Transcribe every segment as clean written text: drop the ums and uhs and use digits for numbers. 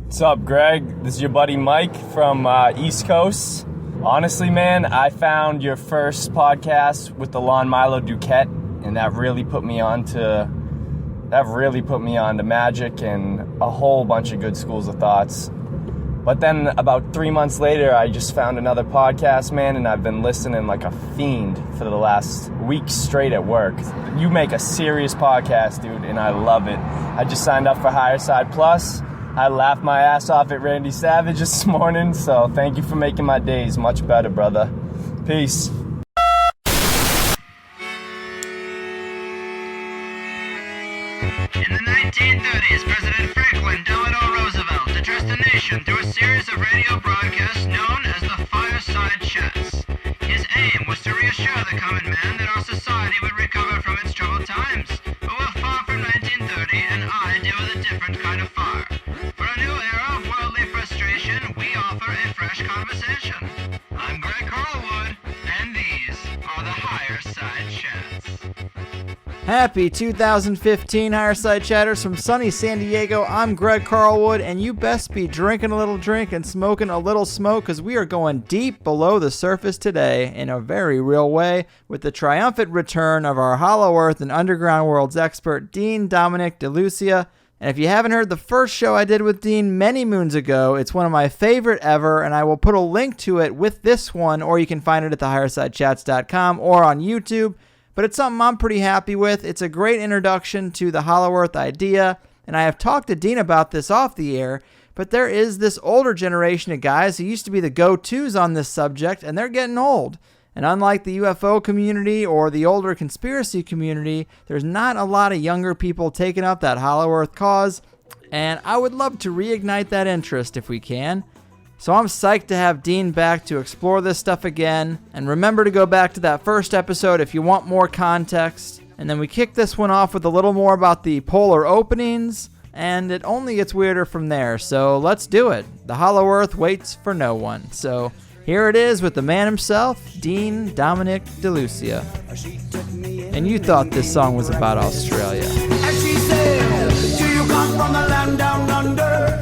What's up, Greg? This is your buddy Mike from East Coast. Honestly, man, I found your first podcast with the Lon Milo Duquette, and that really put me on to magic and a whole bunch of good schools of thoughts. But then about 3 months later, I just found another podcast, man, and I've been listening like a fiend for the last week straight at work. You make a serious podcast, dude, and I love it. I just signed up for Higher Side Plus. I laughed my ass off at Randy Savage this morning, so thank you for making my days much better, brother. Peace. In the 1930s, President Franklin Delano Roosevelt addressed the nation through a series of radio broadcasts known as the Fireside Chats. His aim was to reassure the common man that our society would recover from its troubled times. But we're far from 1930, and I deal with a different kind of fire. For a new era of worldly frustration, we offer a fresh conversation. I'm Greg Carlwood, and these are the Higher Side Chats. Happy 2015 Higher Side Chatters from sunny San Diego. I'm Greg Carlwood, and you best be drinking a little drink and smoking a little smoke, because we are going deep below the surface today in a very real way with the triumphant return of our Hollow Earth and Underground Worlds expert, Dean Dominic DeLucia. And if you haven't heard the first show I did with Dean many moons ago, it's one of my favorite ever, and I will put a link to it with this one, or you can find it at thehighersidechats.com or on YouTube. But it's something I'm pretty happy with. It's a great introduction to the Hollow Earth idea, and I have talked to Dean about this off the air, but there is this older generation of guys who used to be the go-tos on this subject, and they're getting old. And unlike the UFO community or the older conspiracy community, there's not a lot of younger people taking up that Hollow Earth cause, and I would love to reignite that interest if we can. So I'm psyched to have Dean back to explore this stuff again. And remember to go back to that first episode if you want more context. And then we kick this one off with a little more about the polar openings, and it only gets weirder from there. So let's do it. The Hollow Earth waits for no one. So here it is with the man himself, Dean Dominic DeLucia. And you thought this song was about Australia. And she said, do you come from the land down under?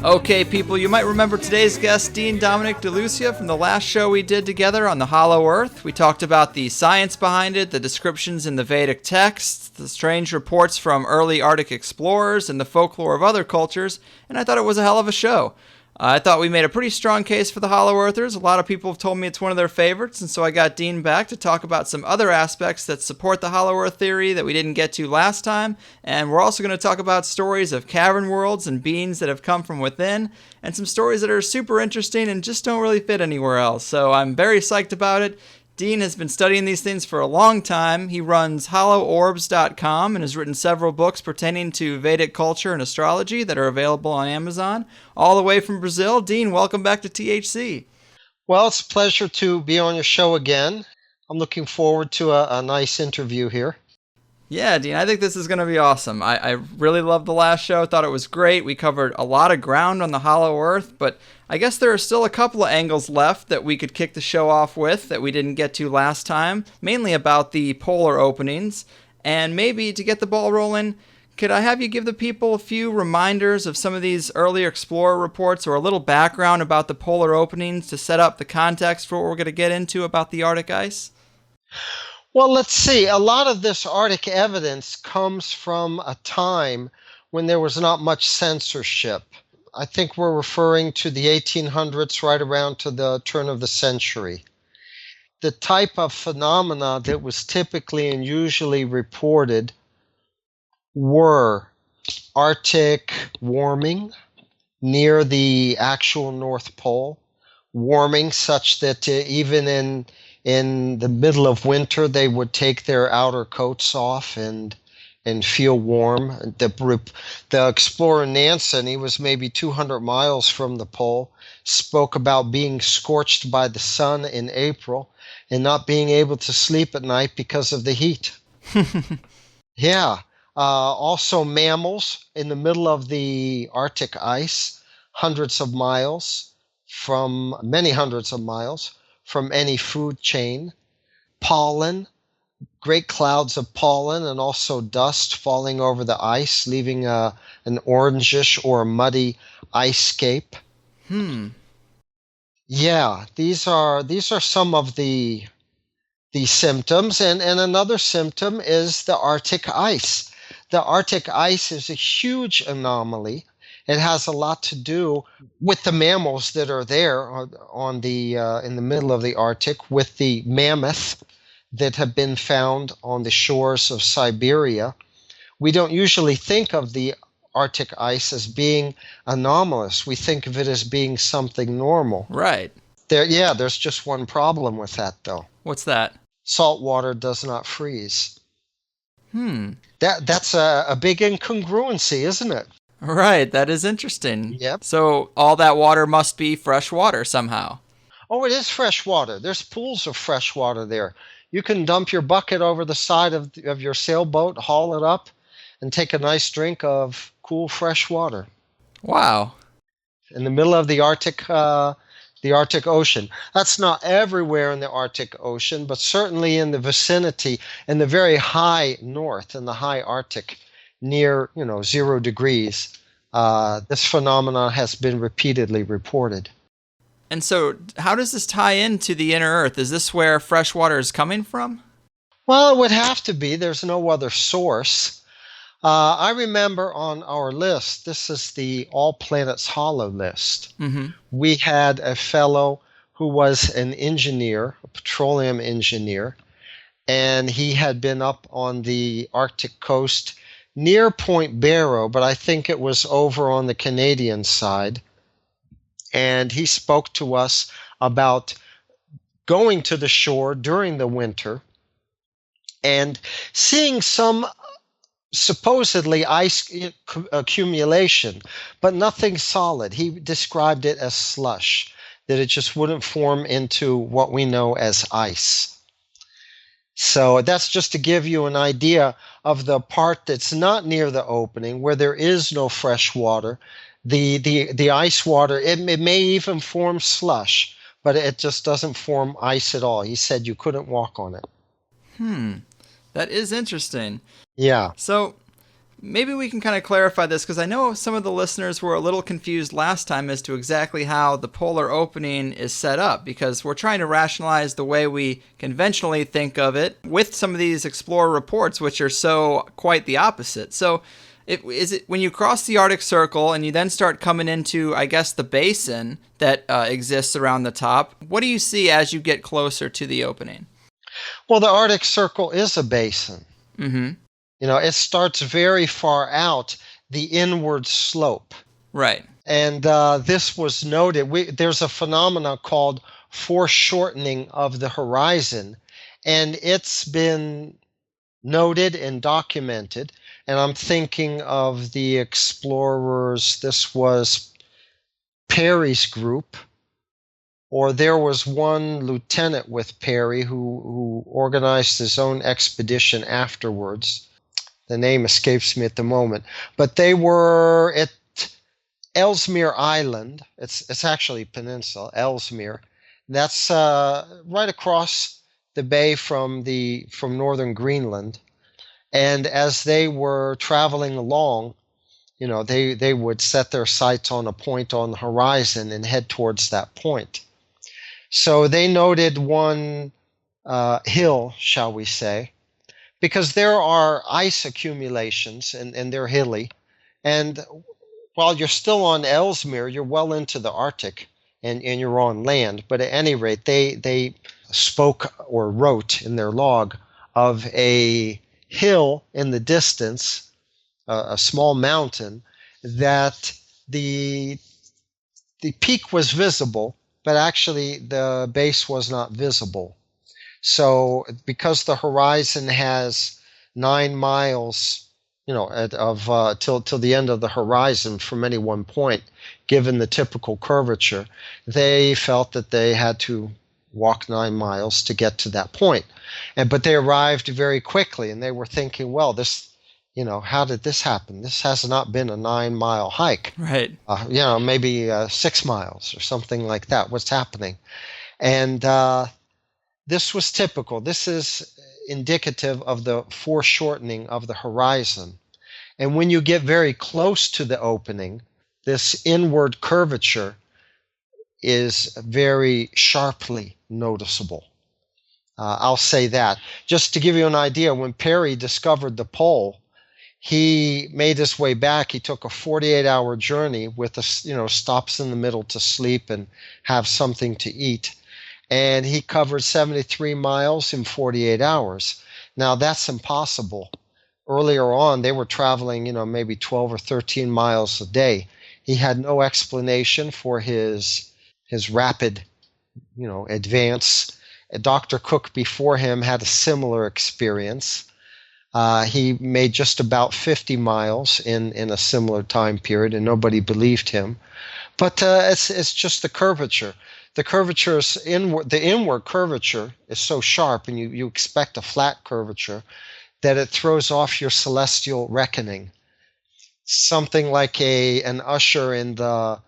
Okay, people, you might remember today's guest, Dean Dominic DeLucia, from the last show we did together on the Hollow Earth. We talked about the science behind it, the descriptions in the Vedic texts, the strange reports from early Arctic explorers, and the folklore of other cultures, and I thought it was a hell of a show. I thought we made a pretty strong case for the Hollow Earthers. A lot of people have told me it's one of their favorites, and so I got Dean back to talk about some other aspects that support the Hollow Earth theory that we didn't get to last time. And we're also going to talk about stories of cavern worlds and beings that have come from within, and some stories that are super interesting and just don't really fit anywhere else. So I'm very psyched about it. Dean has been studying these things for a long time. He runs holloworbs.com and has written several books pertaining to Vedic culture and astrology that are available on Amazon, all the way from Brazil. Dean, welcome back to THC. Well, it's a pleasure to be on your show again. I'm looking forward to a nice interview here. Yeah, Dean, I think this is going to be awesome. I really loved the last show. Thought it was great. We covered a lot of ground on the Hollow Earth, but I guess there are still a couple of angles left that we could kick the show off with that we didn't get to last time, mainly about the polar openings. And maybe to get the ball rolling, could I have you give the people a few reminders of some of these earlier explorer reports or a little background about the polar openings to set up the context for what we're going to get into about the Arctic ice? Well, let's see. A lot of this Arctic evidence comes from a time when there was not much censorship. I think we're referring to the 1800s, right around to the turn of the century. The type of phenomena that was typically and usually reported were Arctic warming near the actual North Pole, warming such that even in the middle of winter they would take their outer coats off and feel warm. The explorer Nansen, he was maybe 200 miles from the pole, spoke about being scorched by the sun in April and not being able to sleep at night because of the heat. Yeah. Also mammals in the middle of the Arctic ice, many hundreds of miles from any food chain. Pollen, great clouds of pollen and also dust falling over the ice, leaving an orangish or muddy ice scape. Yeah, these are some of the symptoms, and another symptom is the Arctic ice. The Arctic ice is a huge anomaly. It has a lot to do with the mammals that are there on the in the middle of the Arctic, with the mammoth that have been found on the shores of Siberia. We don't usually think of the Arctic ice as being anomalous. We think of it as being something normal. Right. There's just one problem with that, though. What's that? Salt water does not freeze. That's a big incongruency, isn't it? Right, that is interesting. Yep. So all that water must be fresh water somehow. Oh, it is fresh water. There's pools of fresh water there. You can dump your bucket over the side of your sailboat, haul it up, and take a nice drink of cool, fresh water. Wow. In the middle of the Arctic Ocean. That's not everywhere in the Arctic Ocean, but certainly in the vicinity, in the very high north, in the high Arctic, near 0 degrees. This phenomenon has been repeatedly reported. And so how does this tie into the inner Earth? Is this where fresh water is coming from? Well, it would have to be. There's no other source. I remember on our list, this is the All Planets Hollow list. We had a fellow who was an engineer, a petroleum engineer, and he had been up on the Arctic coast near Point Barrow, but I think it was over on the Canadian side. And he spoke to us about going to the shore during the winter and seeing some supposedly ice accumulation, but nothing solid. He described it as slush, that it just wouldn't form into what we know as ice. So that's just to give you an idea of the part that's not near the opening, where there is no fresh water. The ice water, it may even form slush, but it just doesn't form ice at all. He said you couldn't walk on it. That is interesting. Yeah. So maybe we can kind of clarify this, because I know some of the listeners were a little confused last time as to exactly how the polar opening is set up, because we're trying to rationalize the way we conventionally think of it with some of these Explorer reports, which are so quite the opposite. So is it when you cross the Arctic Circle and you then start coming into, I guess, the basin that exists around the top, what do you see as you get closer to the opening? Well, the Arctic Circle is a basin. Mm-hmm. It starts very far out, the inward slope. Right. And this was noted. There's a phenomenon called foreshortening of the horizon, and it's been noted and documented. And I'm thinking of the explorers, this was Perry's group, or there was one lieutenant with Perry who organized his own expedition afterwards. The name escapes me at the moment. But they were at Ellesmere Island. It's actually a peninsula, Ellesmere. That's right across the bay from northern Greenland. And as they were traveling along, they would set their sights on a point on the horizon and head towards that point. So they noted one hill, shall we say, because there are ice accumulations and they're hilly. And while you're still on Ellesmere, you're well into the Arctic and you're on land. But at any rate, they spoke or wrote in their log of a hill in the distance, a small mountain, that the peak was visible, but actually the base was not visible. So because the horizon has 9 miles, till the end of the horizon from any one point, given the typical curvature, they felt that they had to walk 9 miles to get to that point. But they arrived very quickly, and they were thinking, well, this, how did this happen? This has not been a 9-mile hike. Right. Maybe 6 miles or something like that. What's happening? And this was typical. This is indicative of the foreshortening of the horizon. And when you get very close to the opening, this inward curvature is very sharply noticeable. I'll say that. Just to give you an idea, when Perry discovered the pole, he made his way back. He took a 48-hour journey with stops in the middle to sleep and have something to eat. And he covered 73 miles in 48 hours. Now, that's impossible. Earlier on, they were traveling, maybe 12 or 13 miles a day. He had no explanation for his rapid, advance. Dr. Cook before him had a similar experience. He made just about 50 miles in a similar time period, and nobody believed him. But it's just the curvature. The curvature is inward. The inward curvature is so sharp, and you expect a flat curvature, that it throws off your celestial reckoning. Something like an usher in the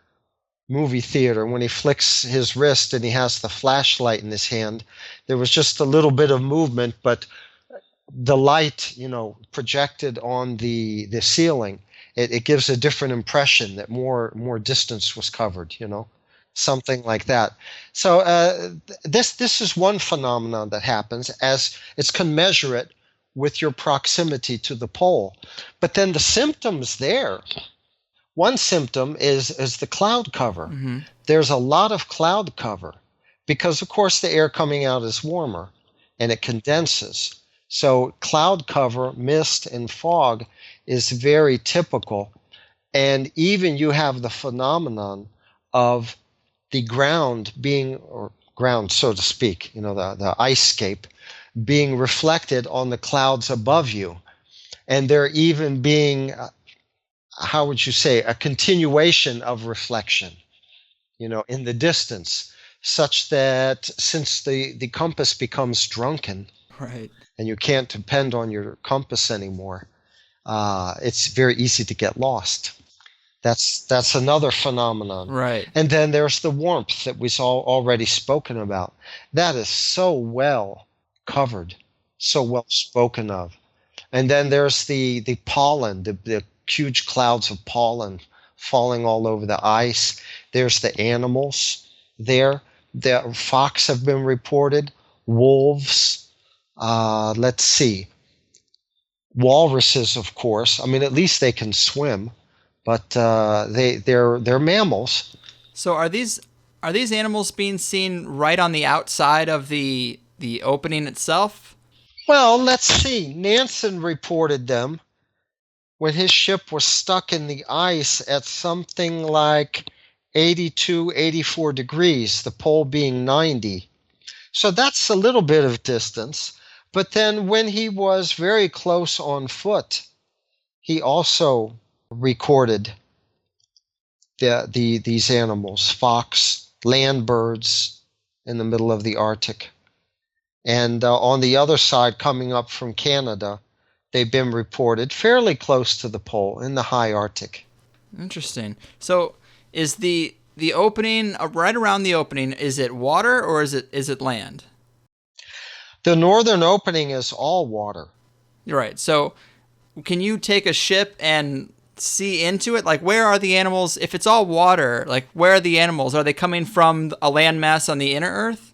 movie theater when he flicks his wrist and he has the flashlight in his hand. There was just a little bit of movement, but the light, projected on the ceiling, it gives a different impression that more distance was covered, something like that. So this is one phenomenon that happens, as it's commensurate with your proximity to the pole. But then the symptoms there, one symptom is the cloud cover. Mm-hmm. There's a lot of cloud cover because, of course, the air coming out is warmer and it condenses. So cloud cover, mist, and fog is very typical. And even you have the phenomenon of the ground being, or ground, so to speak, the ice scape, being reflected on the clouds above you. And there even being, how would you say, a continuation of reflection, in the distance, such that since the compass becomes drunken, right, and you can't depend on your compass anymore, it's very easy to get lost. That's another phenomenon. Right. And then there's the warmth that we've already spoken about. That is so well covered, so well spoken of. And then there's the pollen, the huge clouds of pollen falling all over the ice. There's the animals there. The fox have been reported, wolves, let's see, walruses, of course. I mean, at least they can swim, but they're mammals. So are these animals being seen right on the outside of the opening itself? Well, let's see. Nansen reported them when his ship was stuck in the ice at something like 82, 84 degrees, the pole being 90. So that's a little bit of distance. But then when he was very close on foot, he also recorded these animals, fox, land birds in the middle of the Arctic. And on the other side, coming up from Canada, they've been reported fairly close to the pole in the high Arctic. Interesting. So is the opening, right around the opening, is it water or is it land? The northern opening is all water. Right. So can you take a ship and see into it? Like, where are the animals? If it's all water, like, where are the animals? Are they coming from a landmass on the inner Earth?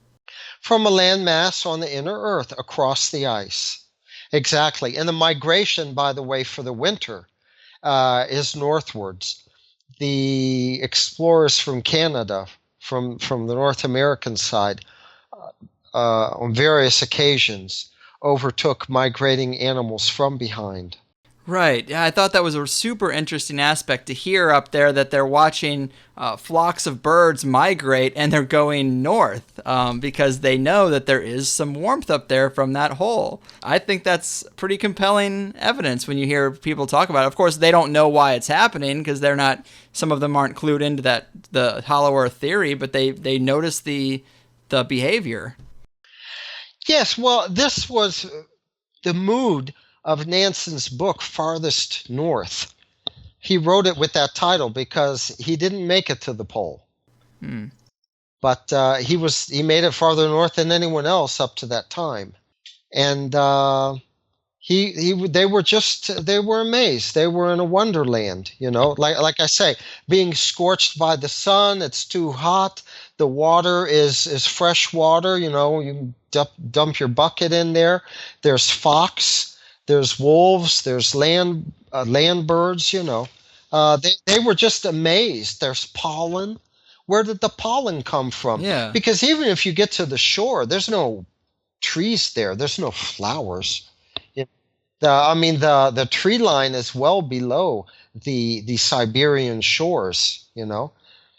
From a landmass on the inner Earth across the ice. Exactly. And the migration, by the way, for the winter is northwards. The explorers from Canada, from the North American side, on various occasions, overtook migrating animals from behind. Right. Yeah, I thought that was a super interesting aspect to hear up there, that they're watching flocks of birds migrate and they're going north because they know that there is some warmth up there from that hole. I think that's pretty compelling evidence when you hear people talk about it. Of course, they don't know why it's happening because some of them aren't clued into the hollow earth theory, but they notice the behavior. Yes, well, this was the mood of Nansen's book, Farthest North. He wrote it with that title because he didn't make it to the pole. But he made it farther north than anyone else up to that time. And they were amazed. They were in a wonderland, like I say, being scorched by the sun. It's too hot. The water is fresh water. You dump your bucket in there. There's fox, there's wolves, there's land birds. They were just amazed. There's pollen. Where did the pollen come from? Yeah. Because even if you get to the shore, there's no trees there. There's no flowers. The tree line is well below the Siberian shores.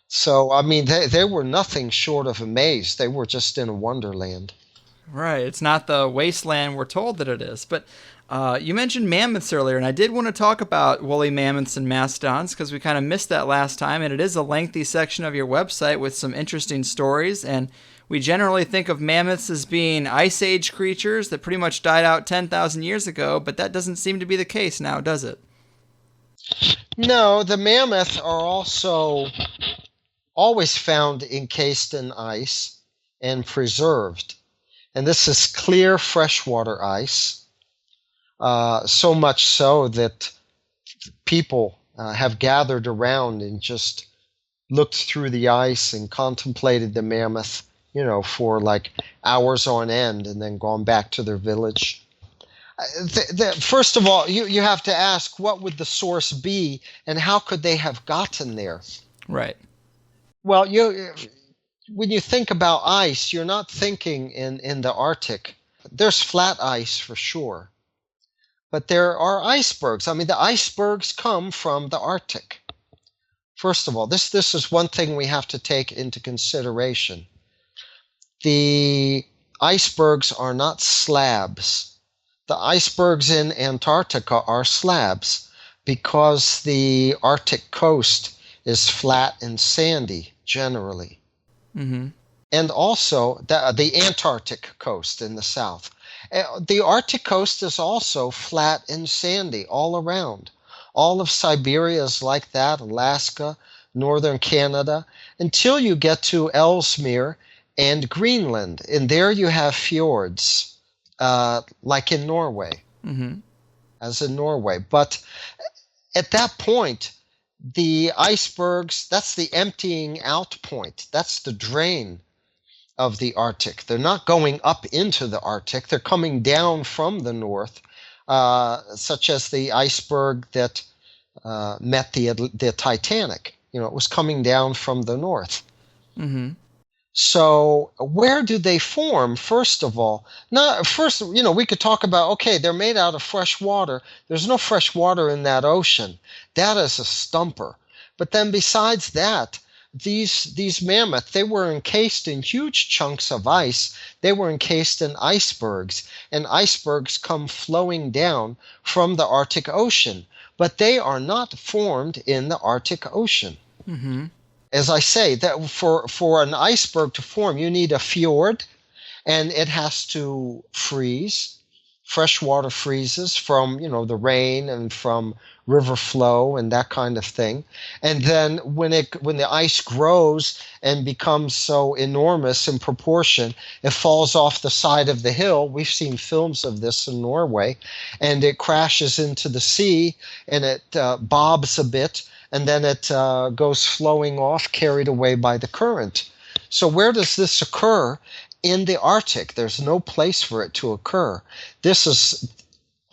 So, they were nothing short of amazed. They were just in a wonderland. Right. It's not the wasteland we're told that it is. But you mentioned mammoths earlier, and I did want to talk about woolly mammoths and mastodons because we kind of missed that last time, and it is a lengthy section of your website with some interesting stories. And we generally think of mammoths as being ice age creatures that pretty much died out 10,000 years ago, but that doesn't seem to be the case now, does it? No, the mammoths are also always found encased in ice and preserved. And this is clear freshwater ice, so much so that people have gathered around and just looked through the ice and contemplated the mammoth, for like hours on end and then gone back to their village. First of all, you have to ask, what would the source be and how could they have gotten there? Right. Well, when you think about ice, you're not thinking in the Arctic. There's flat ice for sure. But there are icebergs. The icebergs come from the Arctic. First of all, this is one thing we have to take into consideration. The icebergs are not slabs. The icebergs in Antarctica are slabs because the Arctic coast is flat and sandy generally. Mm-hmm. And also the Antarctic coast in the south. The Arctic coast is also flat and sandy all around. All of Siberia is like that, Alaska, northern Canada, until you get to Ellesmere and Greenland. And there you have fjords, like in Norway, as in Norway. But at that point, the icebergs, that's the emptying out point. That's the drain of the Arctic. They're not going up into the Arctic. They're coming down from the north, such as the iceberg that met the Titanic. It was coming down from the north. Mm-hmm. So where do they form, first of all? We could talk about, okay, they're made out of fresh water. There's no fresh water in that ocean. That is a stumper. But then besides that, these mammoths, they were encased in huge chunks of ice. They were encased in icebergs, and icebergs come flowing down from the Arctic Ocean. But they are not formed in the Arctic Ocean. Mm-hmm. As I say, that for an iceberg to form, you need a fjord, and it has to freeze. Fresh water freezes from, the rain and from river flow and that kind of thing. And then when the ice grows and becomes so enormous in proportion, it falls off the side of the hill. We've seen films of this in Norway, and it crashes into the sea, and it bobs a bit, and then it goes flowing off, carried away by the current. So where does this occur? In the Arctic. There's no place for it to occur. This is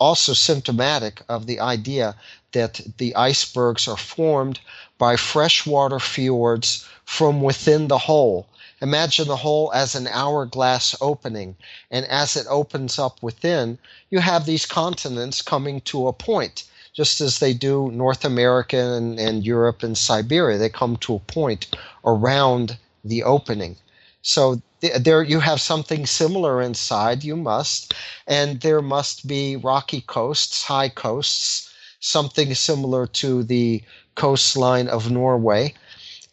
also symptomatic of the idea that the icebergs are formed by freshwater fjords from within the hole. Imagine the hole as an hourglass opening, and as it opens up within, you have these continents coming to a point. Just as they do North America and Europe and Siberia, they come to a point around the opening. So there you have something similar inside, and there must be rocky coasts, high coasts, something similar to the coastline of Norway.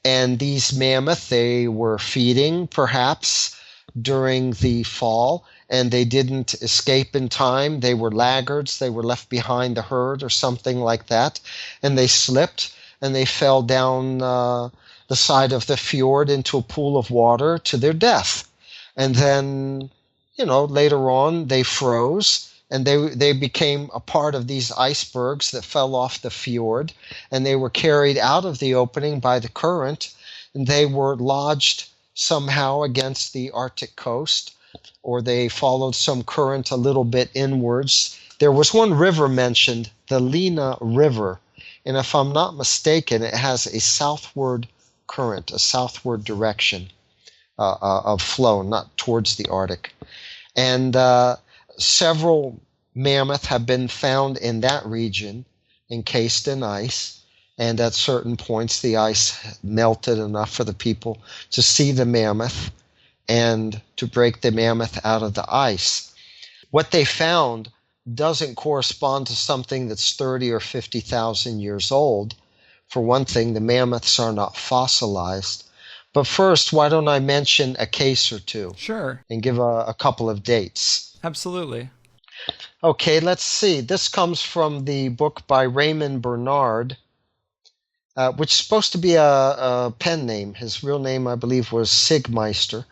And these mammoths, they were feeding perhaps during the fall, and they didn't escape in time. They were laggards. They were left behind the herd or something like that. And they slipped and they fell down the side of the fjord into a pool of water to their death. And then later on they froze, and they became a part of these icebergs that fell off the fjord, and they were carried out of the opening by the current, and they were lodged somehow against the Arctic coast, or they followed some current a little bit inwards. There was one river mentioned, the Lena River, and if I'm not mistaken, it has a southward current, a southward direction of flow, not towards the Arctic. And several mammoth have been found in that region, encased in ice, and at certain points the ice melted enough for the people to see the mammoth and to break the mammoth out of the ice. What they found doesn't correspond to something that's 30 or 50,000 years old. For one thing, the mammoths are not fossilized. But first, why don't I mention a case or two? Sure. And give a couple of dates. Absolutely. Okay, let's see. This comes from the book by Raymond Bernard, which is supposed to be a pen name. His real name, I believe, was Sigmeister.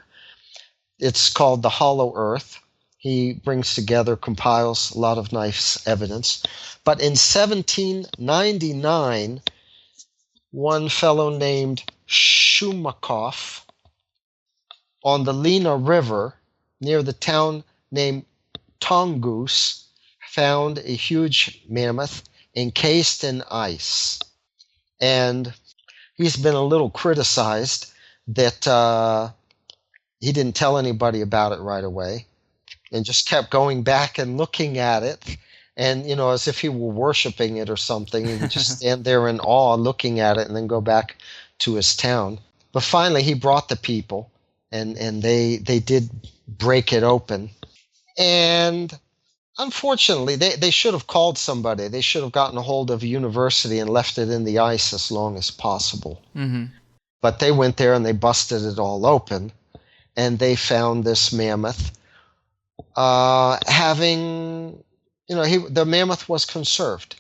It's called The Hollow Earth. He brings together, compiles a lot of nice evidence. But in 1799, one fellow named Shumakov on the Lena River near the town named Tongus found a huge mammoth encased in ice. And he's been a little criticized that he didn't tell anybody about it right away and just kept going back and looking at it. And, as if he were worshiping it or something, he would just stand there in awe looking at it and then go back to his town. But finally, he brought the people, and they did break it open. And unfortunately, they should have called somebody. They should have gotten a hold of a university and left it in the ice as long as possible. Mm-hmm. But they went there and they busted it all open, and they found this mammoth having... the mammoth was conserved.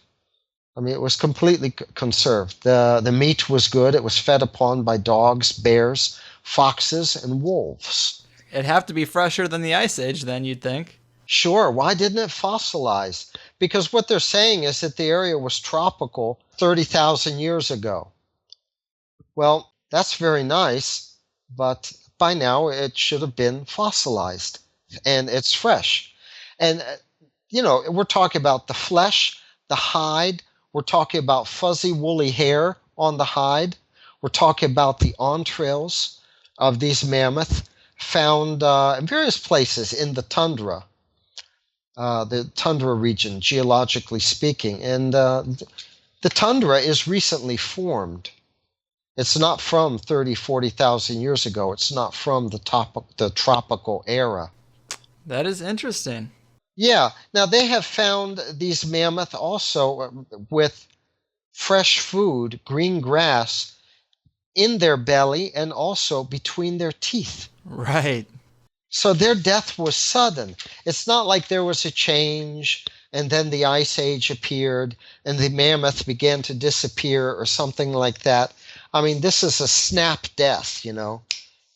I mean, it was completely conserved. The meat was good. It was fed upon by dogs, bears, foxes, and wolves. It'd have to be fresher than the Ice Age, then, you'd think. Sure. Why didn't it fossilize? Because what they're saying is that the area was tropical 30,000 years ago. Well, that's very nice, but by now it should have been fossilized, and it's fresh. And we're talking about the flesh, the hide. We're talking about fuzzy, woolly hair on the hide. We're talking about the entrails of these mammoth found in various places in the tundra region, geologically speaking. And the tundra is recently formed. It's not from 30, 40,000 years ago. It's not from the tropical era. That is interesting. Yeah. Now, they have found these mammoth also with fresh food, green grass, in their belly and also between their teeth. Right. So their death was sudden. It's not like there was a change and then the Ice Age appeared and the mammoth began to disappear or something like that. I mean, this is a snap death,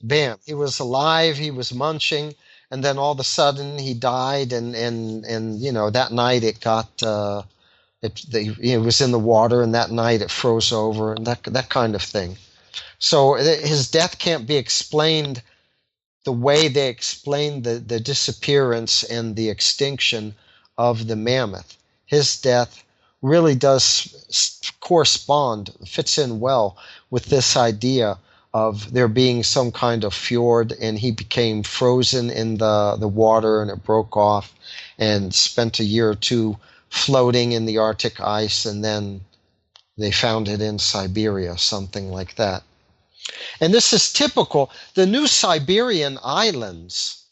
Bam. He was alive, he was munching, and then all of a sudden he died, and that night it got it was in the water, and that night it froze over, and that kind of thing. So his death can't be explained the way they explained the disappearance and the extinction of the mammoth. His death really does correspond, fits in well with this idea of there being some kind of fjord, and he became frozen in the water, and it broke off, and spent a year or two floating in the Arctic ice, and then they found it in Siberia, something like that. And this is typical. The New Siberian Islands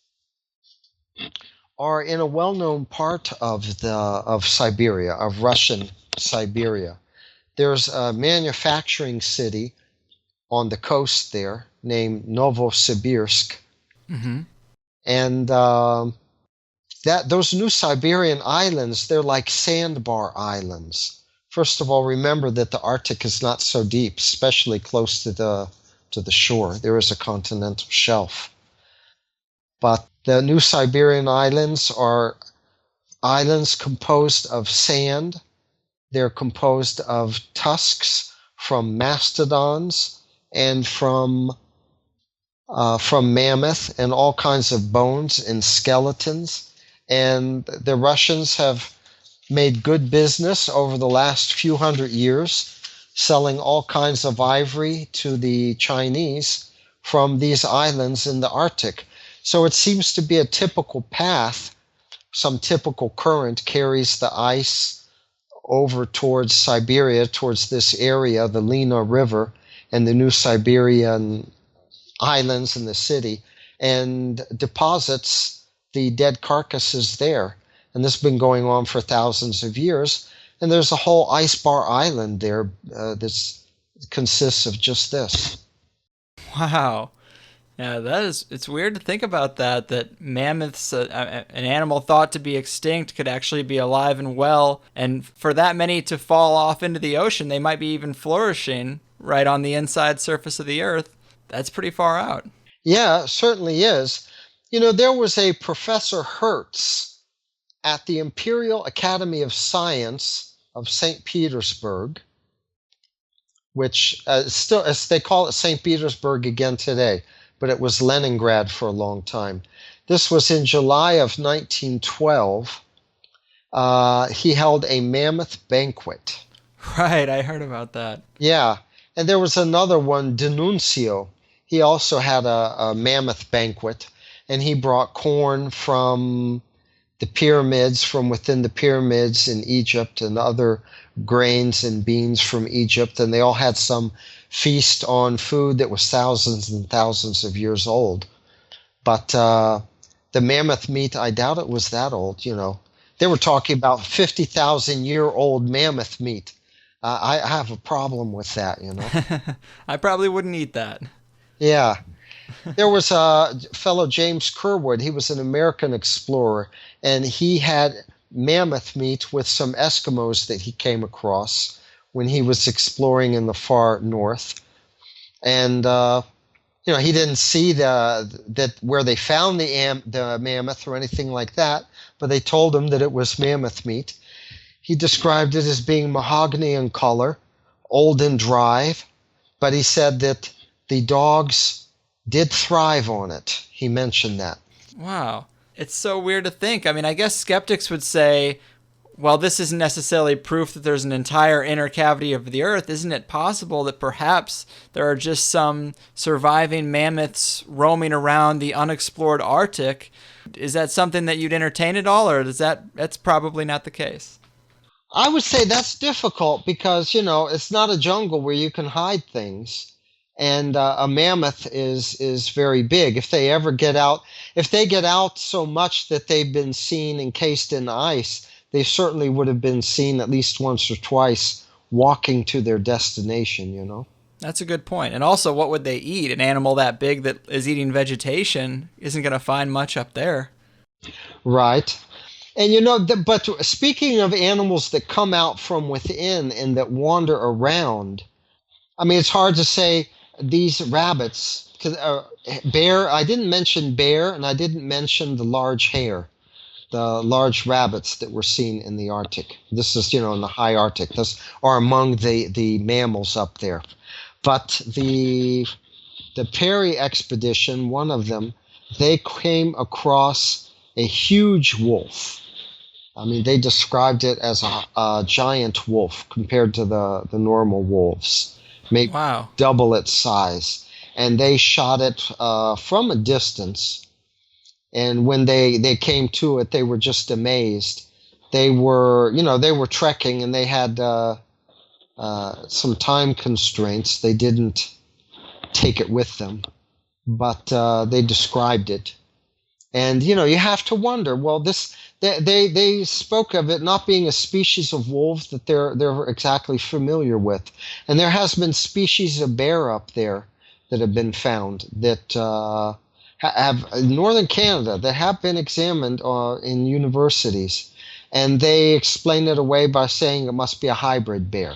are in a well-known part of Siberia, of Russian Siberia. There's a manufacturing city on the coast there named Novosibirsk. Mm-hmm. And those New Siberian Islands, they're like sandbar islands. First of all, remember that the Arctic is not so deep, especially close to the shore. There is a continental shelf. But The New Siberian Islands are islands composed of sand. They're composed of tusks from mastodons and from mammoth and all kinds of bones and skeletons. And the Russians have made good business over the last few hundred years, selling all kinds of ivory to the Chinese from these islands in the Arctic. So it seems to be a typical path. Some typical current carries the ice over towards Siberia, towards this area, the Lena River and the New Siberian islands in the city, and deposits the dead carcasses there. And this has been going on for thousands of years. And there's a whole ice bar island there that consists of just this. Wow. Yeah, it's weird to think about that mammoths, an animal thought to be extinct, could actually be alive and well. And for that many to fall off into the ocean, they might be even flourishing right on the inside surface of the earth. That's pretty far out. Yeah, it certainly is. You know, there was a Professor Hertz at the Imperial Academy of Science of St. Petersburg, which still, as they call it St. Petersburg again today, but it was Leningrad for a long time. This was in July of 1912. He held a mammoth banquet. Right, I heard about that. Yeah, and there was another one, Denuncio. He also had a mammoth banquet, and he brought corn from the pyramids, from within the pyramids in Egypt, and other grains and beans from Egypt, and they all had some feast on food that was thousands and thousands of years old. But the mammoth meat, I doubt it was that old, you know. They were talking about 50,000-year-old mammoth meat. I have a problem with that, you know. I probably wouldn't eat that. Yeah. There was a fellow, James Curwood. He was an American explorer, and he had mammoth meat with some Eskimos that he came across when he was exploring in the far north. And, you know, he didn't see that where they found the mammoth or anything like that, but they told him that it was mammoth meat. He described it as being mahogany in color, old and dry, but he said that the dogs did thrive on it. He mentioned that. Wow. It's so weird to think. I mean, I guess skeptics would say, well, this isn't necessarily proof that there's an entire inner cavity of the earth. Isn't it possible that perhaps there are just some surviving mammoths roaming around the unexplored Arctic? Is that something that you'd entertain at all, or that's probably not the case? I would say that's difficult because, you know, it's not a jungle where you can hide things. And a mammoth is very big. If they ever get out, if they get out so much that they've been seen encased in ice, they certainly would have been seen at least once or twice walking to their destination, you know? That's a good point. And also, what would they eat? An animal that big that is eating vegetation isn't going to find much up there. Right. And, you know, but speaking of animals that come out from within and that wander around, I mean, it's hard to say these rabbits, because bear, I didn't mention bear, and I didn't mention the large hare, the large rabbits that were seen in the Arctic. This is, you know, in the high Arctic. Those are among the mammals up there. But the Perry expedition, one of them, they came across a huge wolf. I mean, they described it as a giant wolf compared to the normal wolves. Maybe wow. Double its size. And they shot it from a distance. And when they came to it, they were just amazed. They were, you know, they were trekking and they had some time constraints. They didn't take it with them, but they described it. And, you know, you have to wonder, well, they spoke of it not being a species of wolves that they're exactly familiar with. And there has been species of bear up there that have been found that have in northern Canada that have been examined in universities. And they explain it away by saying it must be a hybrid bear.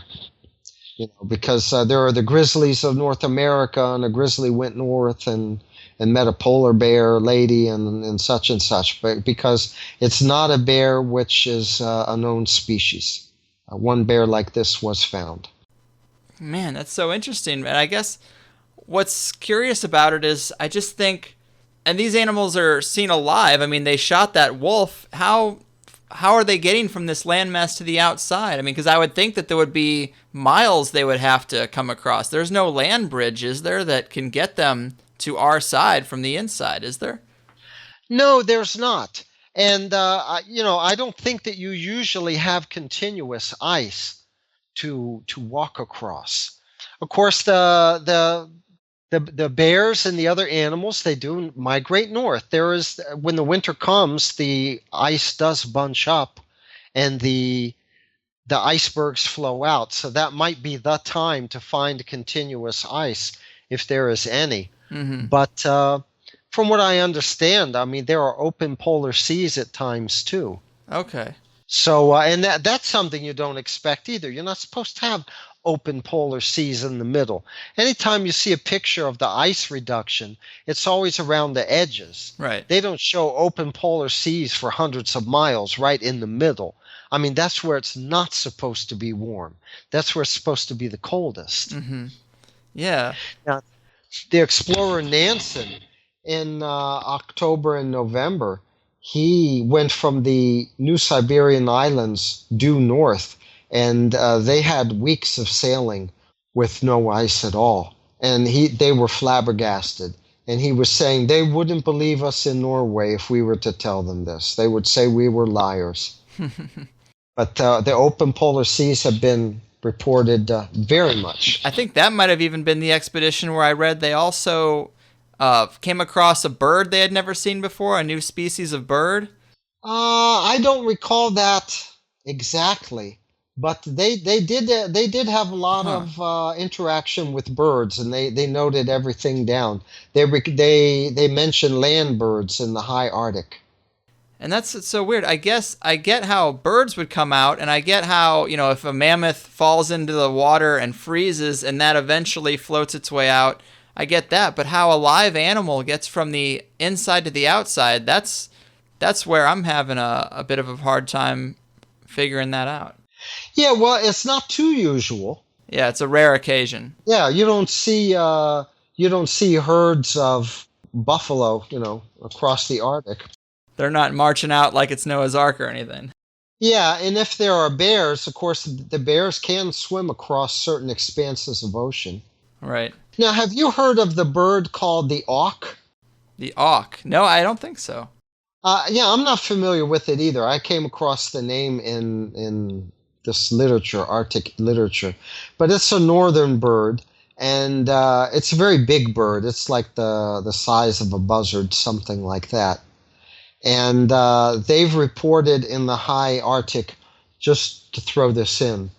You know, because there are the grizzlies of North America, and a grizzly went north and and met a polar bear lady and such, but because it's not a bear which is a known species. One bear like this was found. Man, that's so interesting. And I guess what's curious about it is I just think, and these animals are seen alive. I mean, they shot that wolf. How are they getting from this landmass to the outside? I mean, because I would think that there would be miles they would have to come across. There's no land bridge, is there, that can get them to our side from the inside, is there? No, there's not. And, I don't think that you usually have continuous ice to walk across. Of course, the bears and the other animals, they do migrate north. When the winter comes, the ice does bunch up and the icebergs flow out. So that might be the time to find continuous ice, if there is any. Mm-hmm. But from what I understand, I mean, there are open polar seas at times too. Okay. So, and that's something you don't expect either. You're not supposed to have open polar seas in the middle. Anytime you see a picture of the ice reduction, it's always around the edges. Right. They don't show open polar seas for hundreds of miles right in the middle. I mean, that's where it's not supposed to be warm. That's where it's supposed to be the coldest. Mm-hmm. Yeah. Now, the explorer Nansen, in October and November, he went from the New Siberian Islands due north, and they had weeks of sailing with no ice at all. And they were flabbergasted. And he was saying they wouldn't believe us in Norway if we were to tell them this. They would say we were liars. But the open polar seas have been reported very much. I think that might have even been the expedition where I read they also came across a bird they had never seen before, a new species of bird. I don't recall that exactly, but they did have a lot of interaction with birds, and they noted everything down. They mentioned land birds in the high Arctic. And that's so weird. I guess I get how birds would come out, and I get how, if a mammoth falls into the water and freezes and that eventually floats its way out, I get that. But how a live animal gets from the inside to the outside, that's where I'm having a bit of a hard time figuring that out. Yeah, well, it's not too usual. Yeah, it's a rare occasion. Yeah, you don't see herds of buffalo, across the Arctic. They're not marching out like it's Noah's Ark or anything. Yeah, and if there are bears, of course, the bears can swim across certain expanses of ocean. Right. Now, have you heard of the bird called the auk? The auk? No, I don't think so. Yeah, I'm not familiar with it either. I came across the name in this literature, Arctic literature. But it's a northern bird, and it's a very big bird. It's like the size of a buzzard, something like that. And they've reported in the high Arctic, just to throw this in,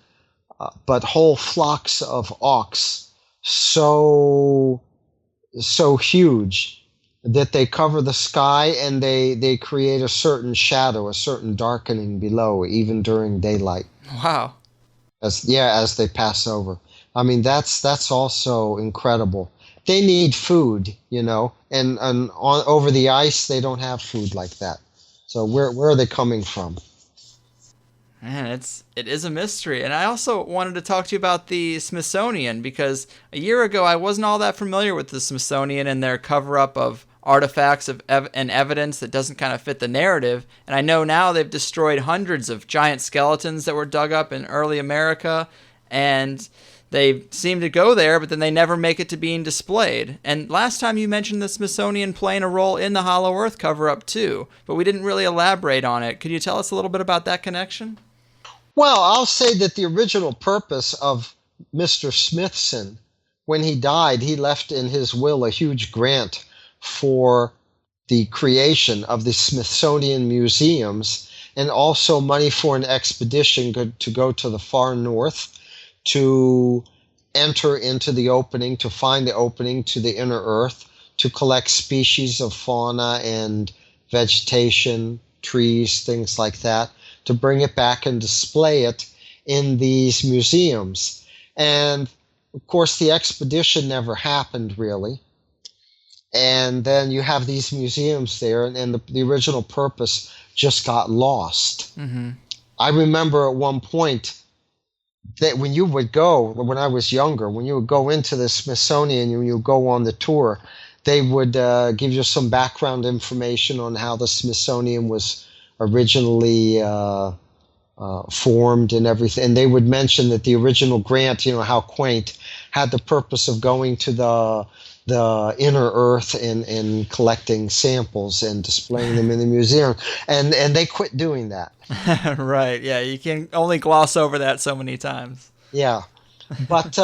but whole flocks of auks so huge that they cover the sky and they create a certain shadow, a certain darkening below, even during daylight. Wow. As they pass over. I mean, that's also incredible. They need food, and over the ice they don't have food like that. So where are they coming from? Man, it is a mystery. And I also wanted to talk to you about the Smithsonian, because a year ago I wasn't all that familiar with the Smithsonian and their cover-up of artifacts and evidence that doesn't kind of fit the narrative. And I know now they've destroyed hundreds of giant skeletons that were dug up in early America, and they seem to go there, but then they never make it to being displayed. And last time you mentioned the Smithsonian playing a role in the Hollow Earth cover-up too, but we didn't really elaborate on it. Could you tell us a little bit about that connection? Well, I'll say that the original purpose of Mr. Smithson, when he died, he left in his will a huge grant for the creation of the Smithsonian museums, and also money for an expedition to go to the far north, to enter into the opening, to find the opening to the inner earth, to collect species of fauna and vegetation, trees, things like that, to bring it back and display it in these museums. And of course, the expedition never happened really. And then you have these museums there, and the original purpose just got lost. Mm-hmm. I remember at one point that when you would go, when I was younger, when you would go into the Smithsonian and you would go on the tour, they would give you some background information on how the Smithsonian was originally formed and everything. And they would mention that the original grant, how quaint, had the purpose of going to the inner earth and collecting samples and displaying them in the museum. And they quit doing that. Right. Yeah. You can only gloss over that so many times. Yeah. But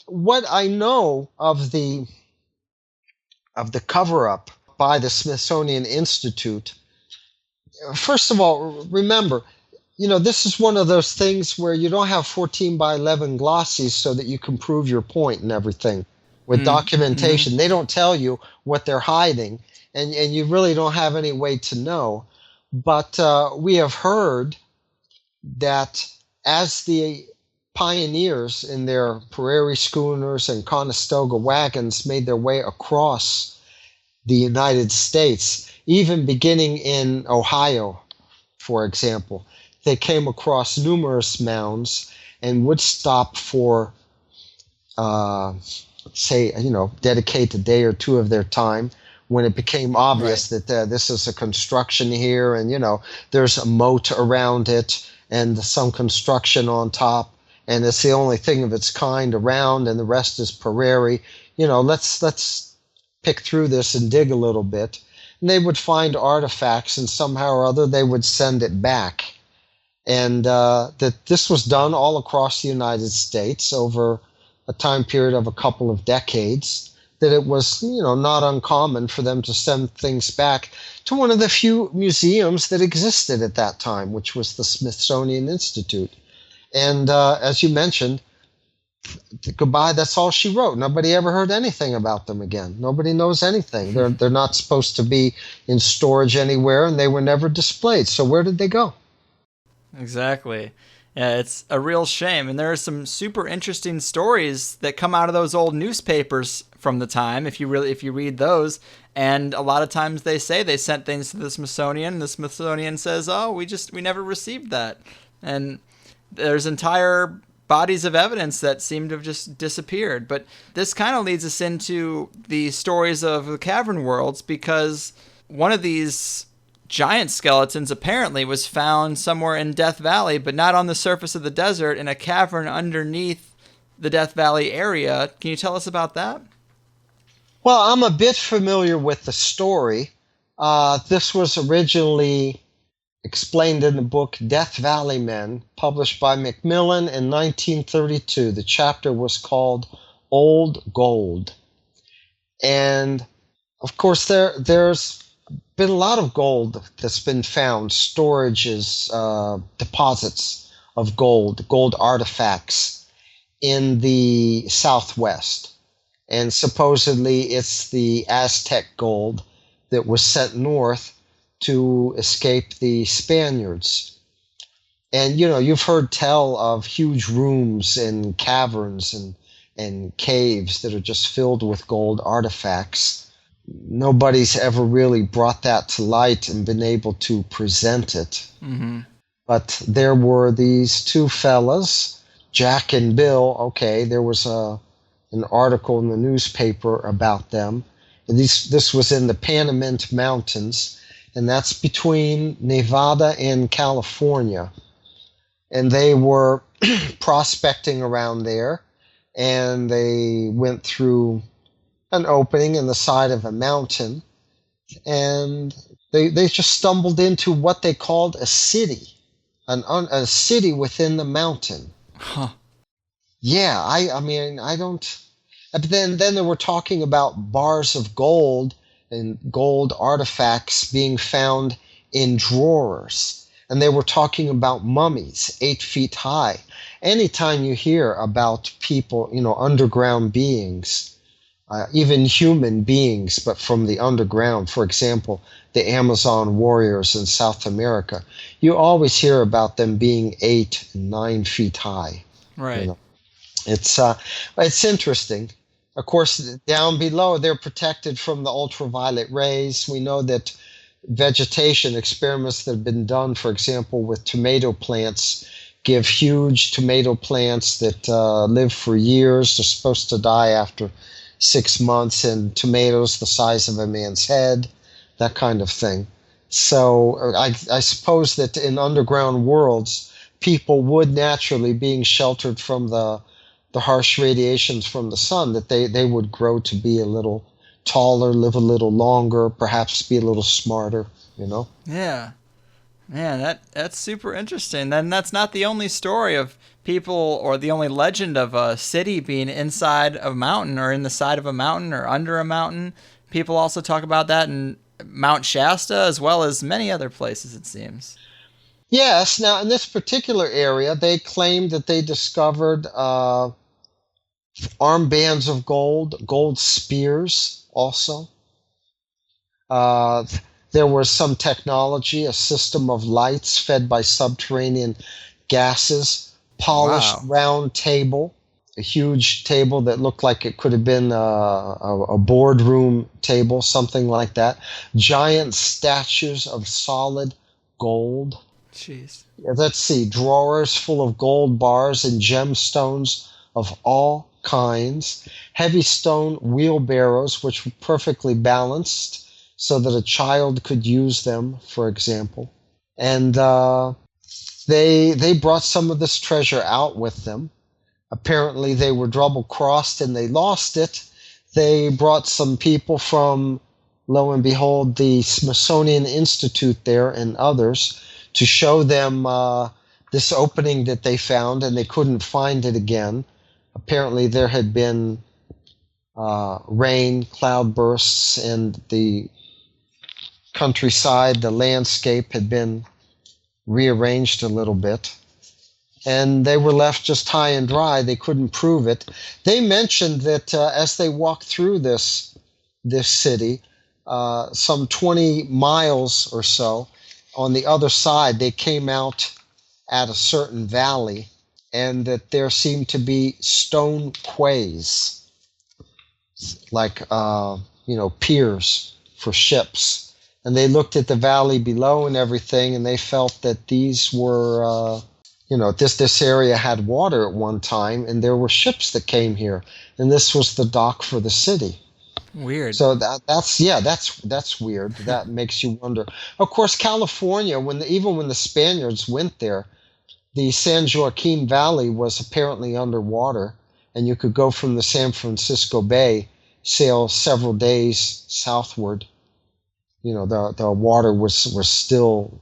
what I know of the cover-up by the Smithsonian Institute, first of all, remember, this is one of those things where you don't have 14 by 11 glossies so that you can prove your point and everything. With documentation, they don't tell you what they're hiding, and you really don't have any way to know. But we have heard that as the pioneers in their prairie schooners and Conestoga wagons made their way across the United States, even beginning in Ohio, for example, they came across numerous mounds and would stop for dedicate a day or two of their time when it became obvious that this is a construction here, and there's a moat around it and some construction on top, and it's the only thing of its kind around, and the rest is prairie. Let's pick through this and dig a little bit. And they would find artifacts, and somehow or other they would send it back. And that this was done all across the United States over a time period of a couple of decades, that it was, not uncommon for them to send things back to one of the few museums that existed at that time, which was the Smithsonian Institute. And as you mentioned, goodbye, that's all she wrote. Nobody ever heard anything about them again. Nobody knows anything. They're not supposed to be in storage anywhere, and they were never displayed. So where did they go? Exactly. Yeah, it's a real shame. And there are some super interesting stories that come out of those old newspapers from the time, if you read those. And a lot of times they say they sent things to the Smithsonian, and the Smithsonian says, "Oh, we never received that." And there's entire bodies of evidence that seem to have just disappeared. But this kind of leads us into the stories of the cavern worlds, because one of these giant skeletons apparently was found somewhere in Death Valley, but not on the surface of the desert, in a cavern underneath the Death Valley area. Can you tell us about that? Well, I'm a bit familiar with the story. This was originally explained in the book Death Valley Men, published by Macmillan in 1932. The chapter was called Old Gold. And, of course, there's been a lot of gold that's been found, storages, deposits of gold artifacts in the Southwest. And supposedly it's the Aztec gold that was sent north to escape the Spaniards. And, you've heard tell of huge rooms and caverns and caves that are just filled with gold artifacts. Nobody's ever really brought that to light and been able to present it. Mm-hmm. But there were these two fellas, Jack and Bill. Okay, there was an article in the newspaper about them. This was in the Panamint Mountains, and that's between Nevada and California. And they were prospecting around there, and they went through an opening in the side of a mountain, and they just stumbled into what they called a city, a city within the mountain. Huh. Yeah, I don't. But then they were talking about bars of gold and gold artifacts being found in drawers, and they were talking about mummies 8 feet high. Anytime you hear about people, underground beings. Even human beings, but from the underground. For example, the Amazon warriors in South America. You always hear about them being 8 and 9 feet high. Right. It's interesting. Of course, down below, they're protected from the ultraviolet rays. We know that vegetation experiments that have been done, for example, with tomato plants, give huge tomato plants that live for years. They're supposed to die after 6 months, and tomatoes the size of a man's head, that kind of thing. So I suppose that in underground worlds, people would naturally, being sheltered from the harsh radiations from the sun, that they would grow to be a little taller, live a little longer, perhaps be a little smarter, you know? Yeah. Man, that's super interesting. Then that's not the only story of people, or the only legend of a city being inside a mountain, or in the side of a mountain, or under a mountain. People also talk about that in Mount Shasta, as well as many other places, it seems. Yes. Now, in this particular area, they claimed that they discovered armbands of gold spears also. There was some technology, a system of lights fed by subterranean gases, polished Wow. round table, a huge table that looked like it could have been a boardroom table, something like that. Giant statues of solid gold. Jeez. Let's see, drawers full of gold bars and gemstones of all kinds. Heavy stone wheelbarrows, which were perfectly balanced so that a child could use them, for example. And they brought some of this treasure out with them. Apparently they were double-crossed and they lost it. They brought some people from, lo and behold, the Smithsonian Institute there and others to show them this opening that they found, and they couldn't find it again. Apparently there had been rain, cloudbursts, and the countryside, the landscape had been rearranged a little bit. And they were left just high and dry. They couldn't prove it. They mentioned that as they walked through this city, some 20 miles or so, on the other side, they came out at a certain valley, and that there seemed to be stone quays, like piers for ships. And they looked at the valley below and everything, and they felt that these were, this area had water at one time, and there were ships that came here, and this was the dock for the city. Weird. So that's weird. That makes you wonder. Of course, California, even when the Spaniards went there, the San Joaquin Valley was apparently underwater, and you could go from the San Francisco Bay, sail several days southward. The water was still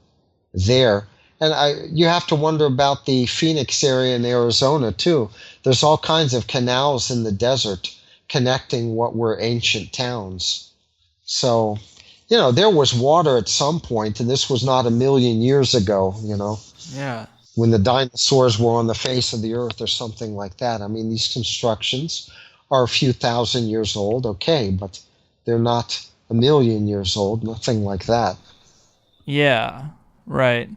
there. And you have to wonder about the Phoenix area in Arizona, too. There's all kinds of canals in the desert connecting what were ancient towns. So, there was water at some point, and this was not a million years ago, Yeah. when the dinosaurs were on the face of the earth or something like that. I mean, these constructions are a few thousand years old, okay, but they're not a million years old, nothing like that. Yeah. Right.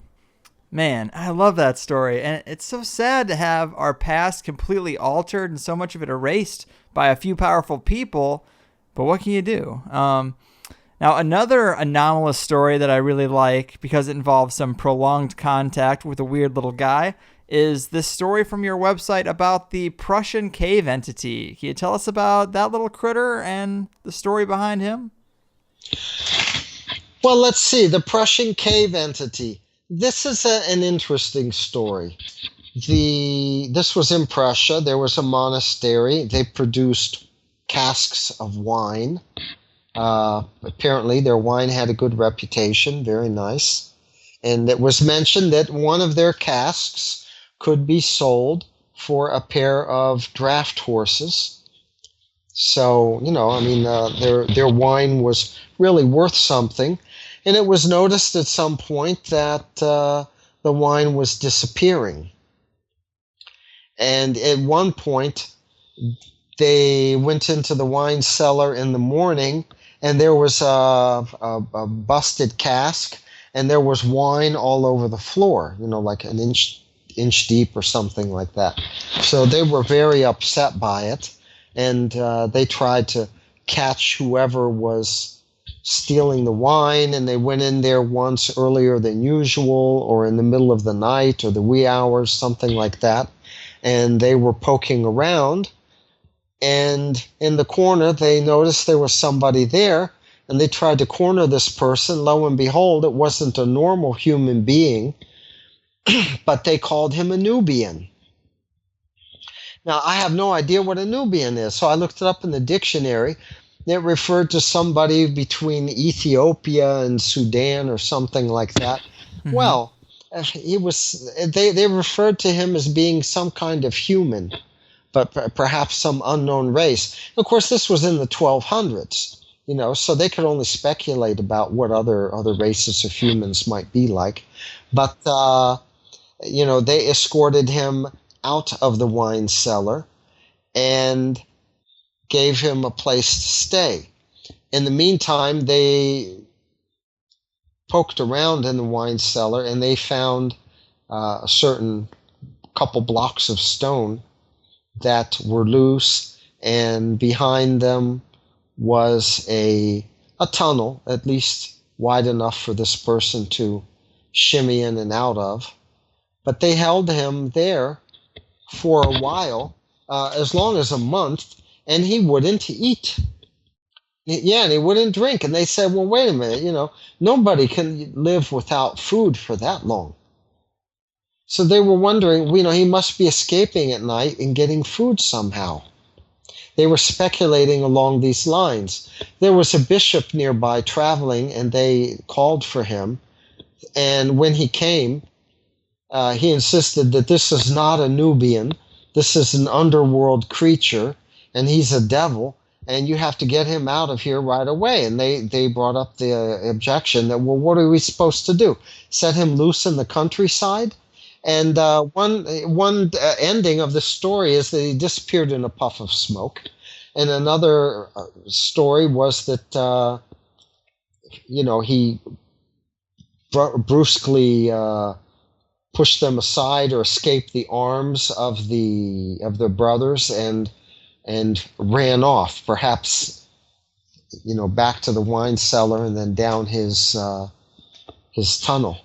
Man, I love that story. And it's so sad to have our past completely altered and so much of it erased by a few powerful people. But what can you do? Now, another anomalous story that I really like, because it involves some prolonged contact with a weird little guy, is this story from your website about the Prussian cave entity. Can you tell us about that little critter and the story behind him? Well, let's see. The Prussian cave entity. This is an interesting story. This was in Prussia. There was a monastery. They produced casks of wine. Apparently, their wine had a good reputation. Very nice. And it was mentioned that one of their casks could be sold for a pair of draft horses. So, their wine was really worth something. And it was noticed at some point that the wine was disappearing. And at one point, they went into the wine cellar in the morning, and there was a busted cask, and there was wine all over the floor, like an inch deep or something like that. So they were very upset by it. and they tried to catch whoever was stealing the wine, and they went in there once earlier than usual, or in the middle of the night, or the wee hours, something like that, and they were poking around, and in the corner they noticed there was somebody there, and they tried to corner this person. Lo and behold, it wasn't a normal human being, but they called him a Nubian. Now, I have no idea what a Nubian is, so I looked it up in the dictionary. It referred to somebody between Ethiopia and Sudan or something like that. Mm-hmm. Well, they referred to him as being some kind of human, but perhaps some unknown race. Of course, this was in the 1200s, so they could only speculate about what other races of humans might be like. But, they escorted him out of the wine cellar and gave him a place to stay. In the meantime, they poked around in the wine cellar and they found a certain couple blocks of stone that were loose, and behind them was a tunnel, at least wide enough for this person to shimmy in and out of. But they held him there for a while, as long as a month, and he wouldn't eat. Yeah, and he wouldn't drink. And they said, well, wait a minute, nobody can live without food for that long. So they were wondering, he must be escaping at night and getting food somehow. They were speculating along these lines. There was a bishop nearby traveling, and they called for him. And when he came, he insisted that this is not a Nubian. This is an underworld creature, and he's a devil, and you have to get him out of here right away. And they brought up the objection that, well, what are we supposed to do? Set him loose in the countryside? And one ending of the story is that he disappeared in a puff of smoke. And another story was that, he brusquely pushed them aside or escaped the arms of the brothers and ran off, perhaps, back to the wine cellar and then down his tunnel.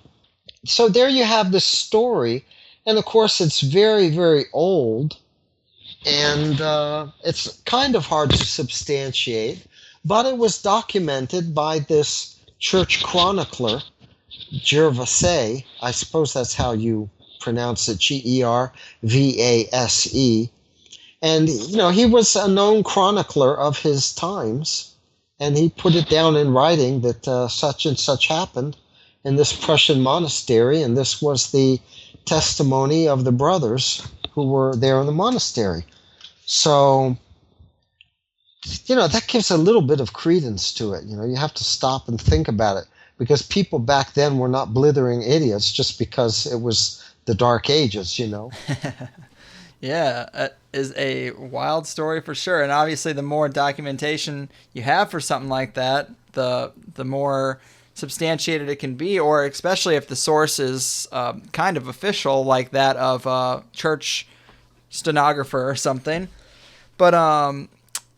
So there you have this story, and of course it's very, very old, and it's kind of hard to substantiate, but it was documented by this church chronicler, Gervase. I suppose that's how you pronounce it, Gervase. And, he was a known chronicler of his times, and he put it down in writing that such and such happened in this Prussian monastery, and this was the testimony of the brothers who were there in the monastery. So, that gives a little bit of credence to it. You have to stop and think about it, because people back then were not blithering idiots just because it was the Dark Ages, Yeah, it is a wild story for sure. And obviously the more documentation you have for something like that, the more substantiated it can be, or especially if the source is kind of official, like that of a church stenographer or something. But,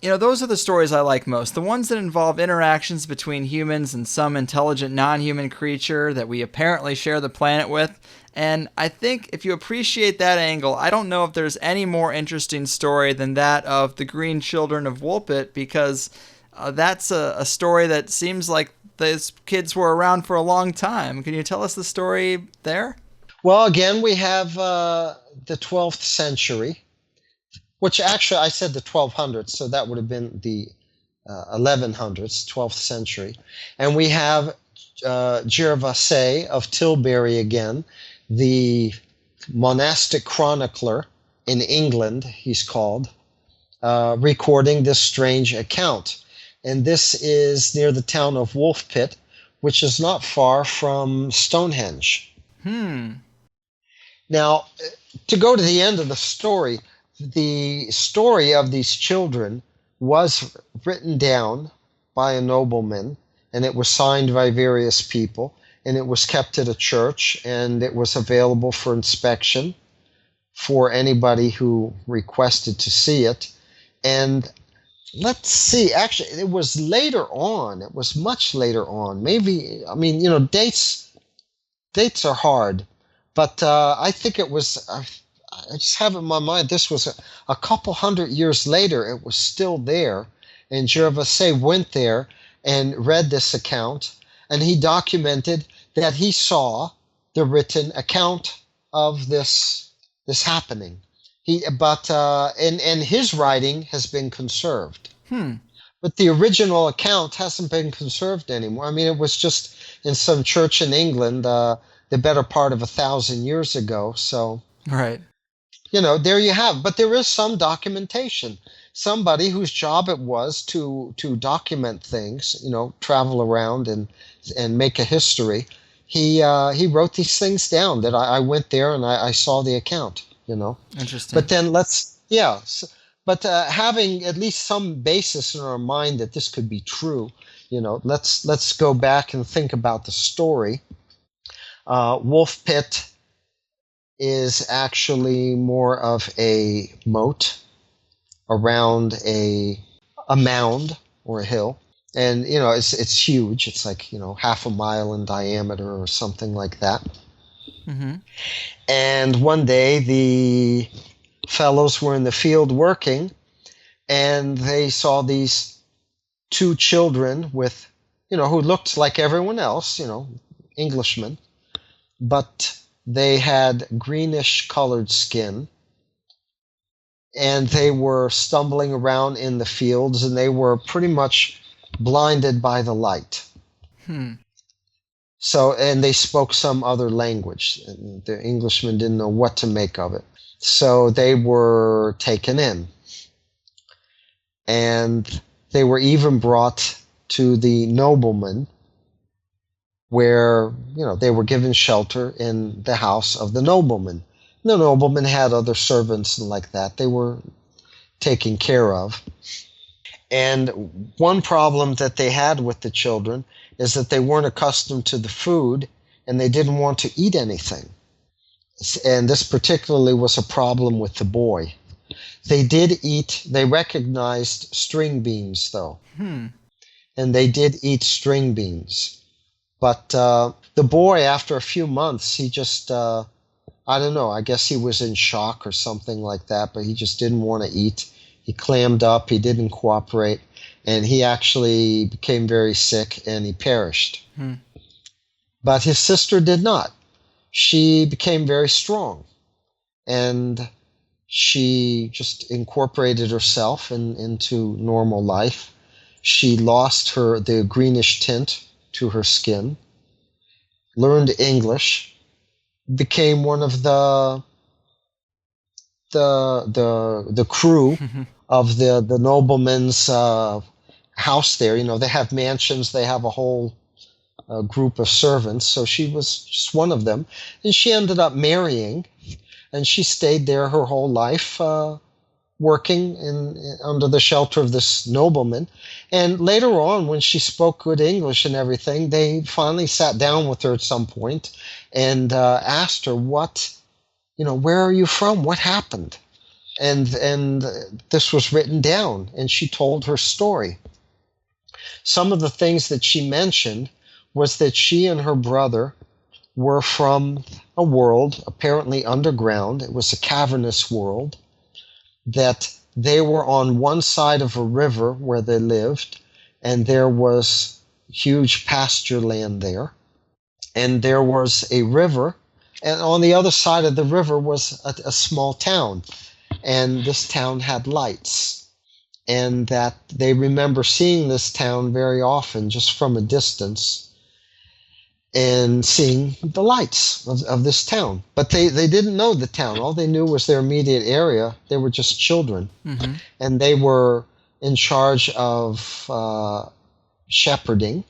those are the stories I like most. The ones that involve interactions between humans and some intelligent non-human creature that we apparently share the planet with. And I think if you appreciate that angle, I don't know if there's any more interesting story than that of the Green Children of Woolpit, because that's a story that seems like those kids were around for a long time. Can you tell us the story there? Well, again, we have the 12th century, which actually I said the 1200s, so that would have been the 1100s, 12th century. And we have Gervase of Tilbury again, the monastic chronicler in England, he's called, recording this strange account. And this is near the town of Woolpit, which is not far from Stonehenge. Now, to go to the end of the story of these children was written down by a nobleman, and it was signed by various people, and it was kept at a church, and it was available for inspection for anybody who requested to see it. And let's see, actually, it was later on. It was much later on. Maybe, I mean, dates are hard, but I think it was, I just have in my mind, this was a couple hundred years later, it was still there. And Gervais went there and read this account, and he documented that he saw the written account of this happening. And his writing has been conserved. But the original account hasn't been conserved anymore. I mean, it was just in some church in England the better part of 1,000 years ago. So, Right. There you have. But there is some documentation. Somebody whose job it was to document things, travel around and make a history. He wrote these things down that I went there and I saw the account. Interesting. But then having at least some basis in our mind that this could be true, let's go back and think about the story. Wolf Pit is actually more of a moat around a mound or a hill. And, it's huge. It's like, half a mile in diameter or something like that. Mm-hmm. And one day the fellows were in the field working, and they saw these two children with, who looked like everyone else, Englishmen, but they had greenish colored skin, and they were stumbling around in the fields, and they were pretty much blinded by the light. So, and they spoke some other language. And the Englishmen didn't know what to make of it. So they were taken in. And they were even brought to the nobleman, where, they were given shelter in the house of the nobleman. The nobleman had other servants and like that. They were taken care of. And one problem that they had with the children is that they weren't accustomed to the food and they didn't want to eat anything. And this particularly was a problem with the boy. They recognized string beans though. And they did eat string beans. But the boy, after a few months, he just, I don't know, I guess he was in shock or something like that, but he just didn't want to eat. He clammed up, he didn't cooperate, and he actually became very sick and he perished. But his sister did not. She became very strong, and she just incorporated herself into normal life. She lost the greenish tint to her skin, learned English, became one of the crew of the nobleman's house there. They have mansions, they have a whole group of servants, so she was just one of them. And she ended up marrying, and she stayed there her whole life, working under the shelter of this nobleman. And later on, when she spoke good English and everything, they finally sat down with her at some point and asked her, where are you from? What happened? And this was written down, and she told her story. Some of the things that she mentioned was that she and her brother were from a world apparently underground. It was a cavernous world, that they were on one side of a river where they lived, and there was huge pasture land there, and there was a river, and on the other side of the river was a small town, and this town had lights, and that they remember seeing this town very often just from a distance and seeing the lights of this town. But they didn't know the town. All they knew was their immediate area. They were just children. And they were in charge of shepherding.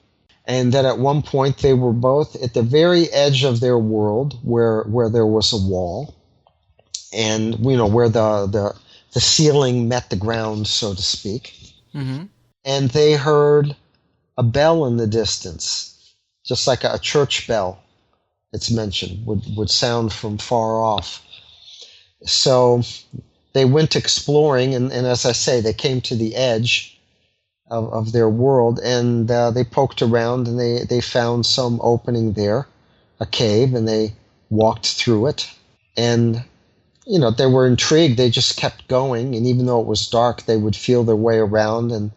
And that at one point they were both at the very edge of their world where there was a wall. And, where the ceiling met the ground, so to speak. And they heard a bell in the distance, just like a church bell, it's mentioned, would sound from far off. So they went exploring, and as I say, they came to the edge of their world, and they poked around, and they found some opening there, a cave, and they walked through it. And, they were intrigued. They just kept going, and even though it was dark, they would feel their way around, and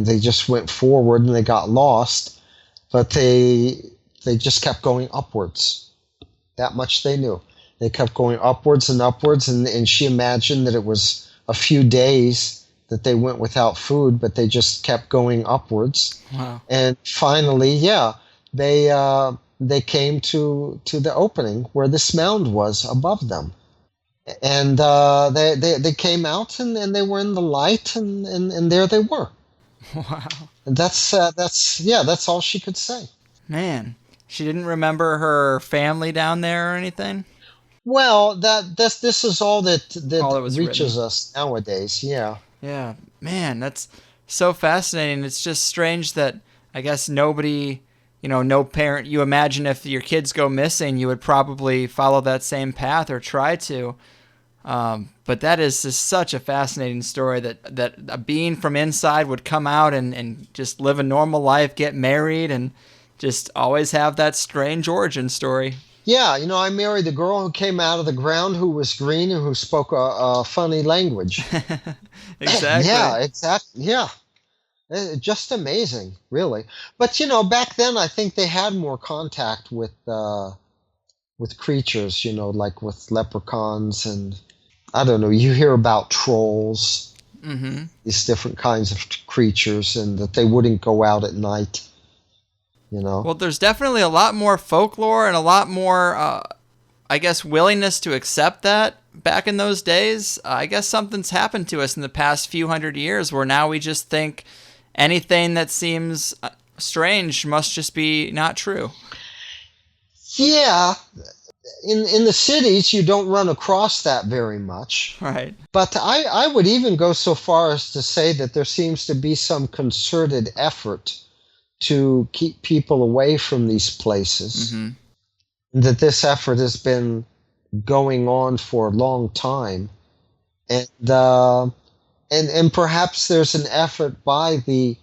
they just went forward, and they got lost, but they just kept going upwards. That much they knew. They kept going upwards and upwards, and she imagined that it was a few days that they went without food, but they just kept going upwards. Wow. And finally, they came to the opening where this mound was above them. And they came out, and they were in the light, and there they were. Wow. And that's all she could say. Man, she didn't remember her family down there or anything? Well, this is all that reaches written. us nowadays. Yeah. Yeah, man, that's so fascinating. It's just strange that I guess nobody, no parent, you imagine if your kids go missing, you would probably follow that same path or try to. But that is just such a fascinating story that a being from inside would come out and just live a normal life, get married, and just always have that strange origin story. Yeah, I married a girl who came out of the ground, who was green, and who spoke a funny language. Exactly. Yeah, exactly. Yeah. Just amazing, really. But, back then I think they had more contact with creatures, like with leprechauns, and I don't know, you hear about trolls, these different kinds of creatures, and that they wouldn't go out at night. Well, there's definitely a lot more folklore and a lot more, I guess, willingness to accept that back in those days. I guess something's happened to us in the past few hundred years where now we just think anything that seems strange must just be not true. Yeah. In the cities, you don't run across that very much. Right. But I would even go so far as to say that there seems to be some concerted effort to keep people away from these places. Mm-hmm. That this effort has been going on for a long time, and perhaps there's an effort by the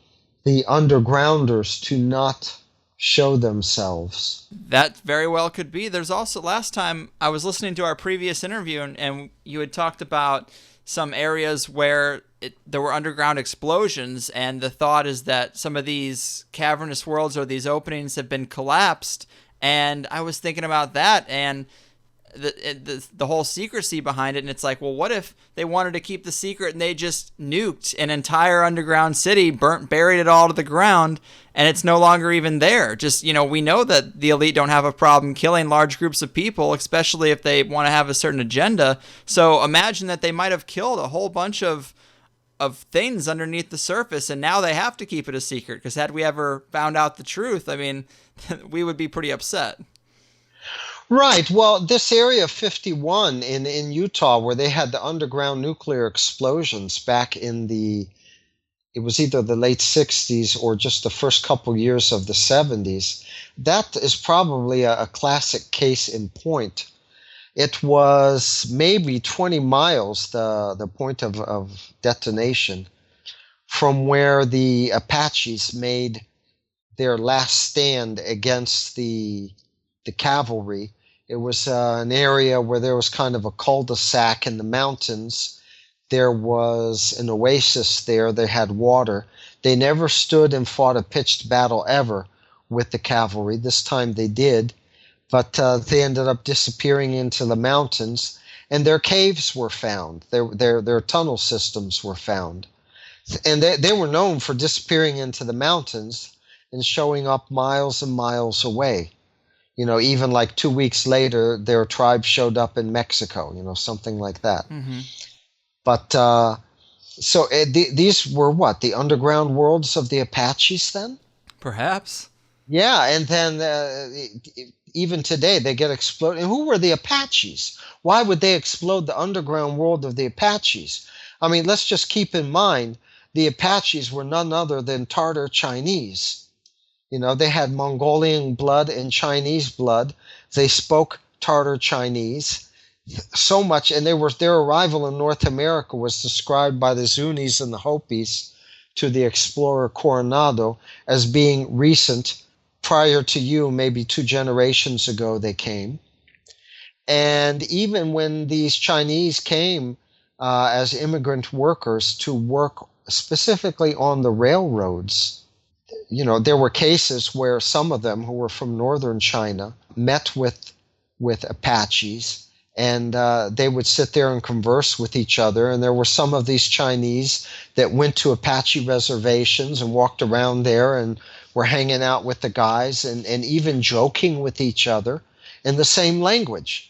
undergrounders to not show themselves. That very well could be. There's also, last time I was listening to our previous interview, and you had talked about some areas where there were underground explosions, and the thought is that some of these cavernous worlds or these openings have been collapsed. And I was thinking about that and the whole secrecy behind it, and it's like, well, what if they wanted to keep the secret and they just nuked an entire underground city, buried it all to the ground, and it's no longer even there? Just, we know that the elite don't have a problem killing large groups of people, especially if they want to have a certain agenda. So imagine that they might have killed a whole bunch of things underneath the surface, and now they have to keep it a secret, because had we ever found out the truth, I mean, we would be pretty upset. Right. Well, this area 51 in Utah, where they had the underground nuclear explosions back in it was either the late 60s or just the first couple years of the 70s, that is probably a classic case in point. It was maybe 20 miles, the point of detonation, from where the Apaches made their last stand against the cavalry. It was an area where there was kind of a cul-de-sac in the mountains. There was an oasis there. They had water. They never stood and fought a pitched battle ever with the cavalry. This time they did. But they ended up disappearing into the mountains, and their caves were found. Their tunnel systems were found. And they were known for disappearing into the mountains and showing up miles and miles away. Even like 2 weeks later, their tribe showed up in Mexico, something like that. Mm-hmm. But so these were what? The underground worlds of the Apaches then? Perhaps. Yeah, and then even today they get exploded. And who were the Apaches? Why would they explode the underground world of the Apaches? I mean, let's just keep in mind the Apaches were none other than Tartar Chinese. They had Mongolian blood and Chinese blood. They spoke Tartar Chinese. so much, and their arrival in North America was described by the Zunis and the Hopis to the explorer Coronado as being recent. Prior to you, maybe 2 generations ago, they came. And even when these Chinese came as immigrant workers to work specifically on the railroads, there were cases where some of them who were from northern China met with Apaches, and they would sit there and converse with each other. And there were some of these Chinese that went to Apache reservations and walked around there and were hanging out with the guys and even joking with each other in the same language.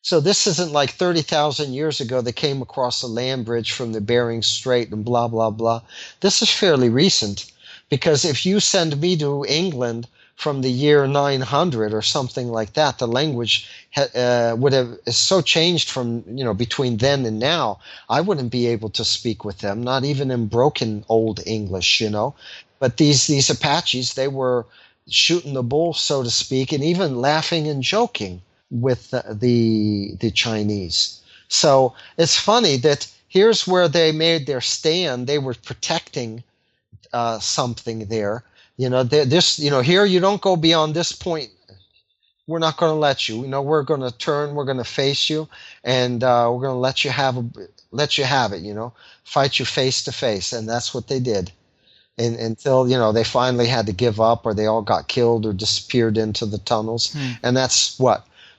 So this isn't like 30,000 years ago they came across a land bridge from the Bering Strait and blah, blah, blah. This is fairly recent, because if you send me to England from the year 900 or something like that, the language would have is so changed from between then and now. I wouldn't be able to speak with them, not even in broken old English, But these Apaches, they were shooting the bull, so to speak, and even laughing and joking with the Chinese. So it's funny that here's where they made their stand. They were protecting something there. Here you don't go beyond this point. We're not going to let you. We're going to turn. We're going to face you, and we're going to let you have it. Fight you face to face, and that's what they did. And until they finally had to give up, or they all got killed or disappeared into the tunnels. And that's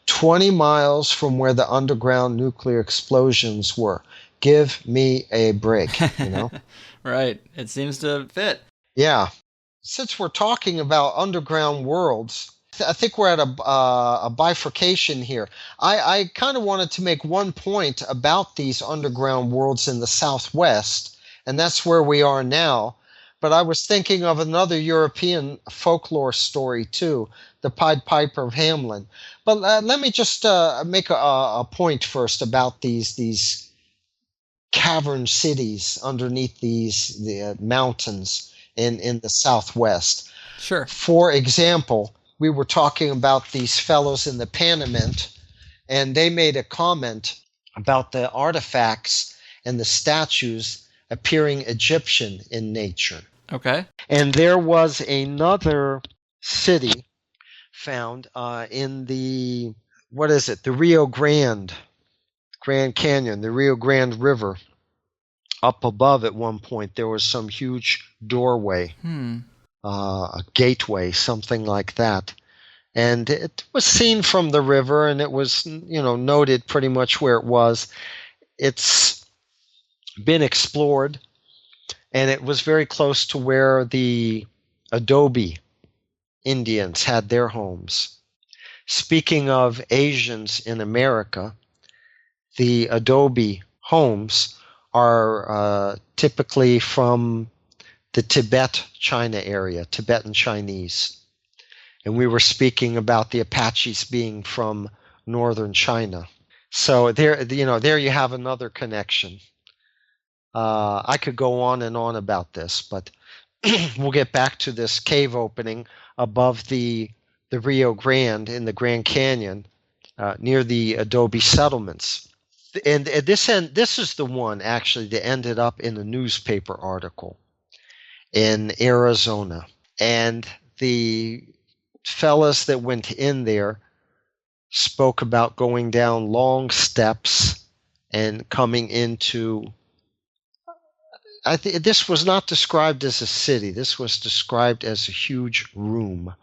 20 miles from where the underground nuclear explosions were. Give me a break. Right. It seems to fit. Yeah. Since we're talking about underground worlds, I think we're at a bifurcation here. I kind of wanted to make one point about these underground worlds in the Southwest, and that's where we are now. But I was thinking of another European folklore story too, the Pied Piper of Hamelin. But let me just make a point first about these cavern cities underneath the mountains in the Southwest. Sure. For example, we were talking about these fellows in the Panamint, and they made a comment about the artifacts and the statues appearing Egyptian in nature. Okay. And there was another city found in the Rio Grande, Grand Canyon, the Rio Grande River. Up above at one point, there was some huge doorway, a gateway, something like that. And it was seen from the river, and it was, noted pretty much where it was. It's been explored, and it was very close to where the Adobe Indians had their homes. Speaking of Asians in America, the Adobe homes are typically from the Tibet-China area, Tibetan Chinese. And we were speaking about the Apaches being from northern China. So there you have another connection. I could go on and on about this, but we'll get back to this cave opening above the Rio Grande in the Grand Canyon near the Adobe settlements. And this is the one actually that ended up in a newspaper article in Arizona. And the fellas that went in there spoke about going down long steps and coming into, this was not described as a city. This was described as a huge room,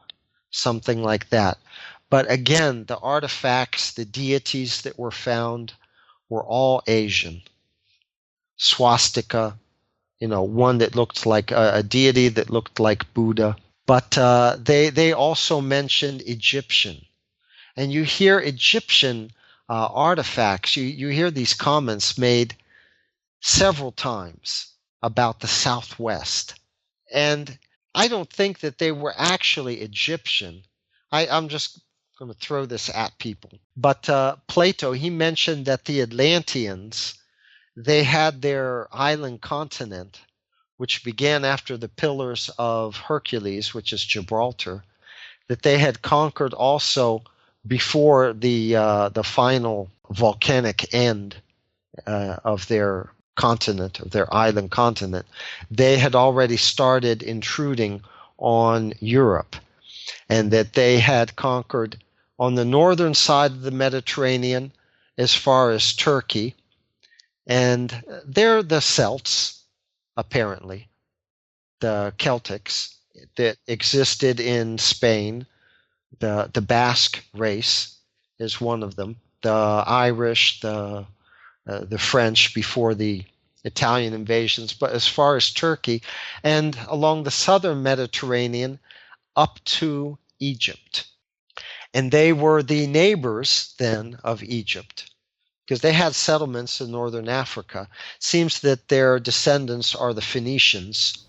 something like that. But again, the artifacts, the deities that were found were all Asian. Swastika, one that looked like a deity that looked like Buddha. But they also mentioned Egyptian. And you hear Egyptian artifacts. You hear these comments made several times about the Southwest. And I don't think that they were actually Egyptian. I'm just going to throw this at people. But Plato, he mentioned that the Atlanteans, they had their island continent, which began after the Pillars of Hercules, which is Gibraltar, that they had conquered also before the final volcanic end of their continent, of their island continent, they had already started intruding on Europe, and that they had conquered on the northern side of the Mediterranean as far as Turkey. And they're the Celts, apparently, the Celtics that existed in Spain. The Basque race is one of them. The Irish, the French before the Italian invasions. But as far as Turkey and along the southern Mediterranean up to Egypt. And they were the neighbors then of Egypt, because they had settlements in northern Africa. Seems that their descendants are the Phoenicians.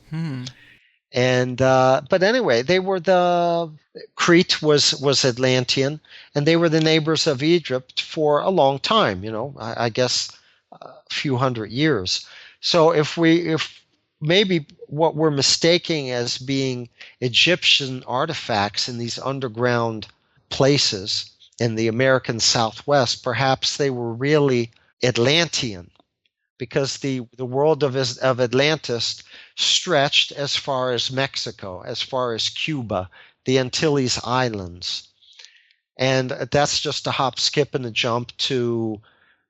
And but anyway, they were Crete was Atlantean, and they were the neighbors of Egypt for a long time. I guess a few hundred years. So if maybe what we're mistaking as being Egyptian artifacts in these underground places in the American Southwest, perhaps they were really Atlantean, because the world of Atlantis stretched as far as Mexico, as far as Cuba, the Antilles Islands. And that's just a hop, skip, and a jump to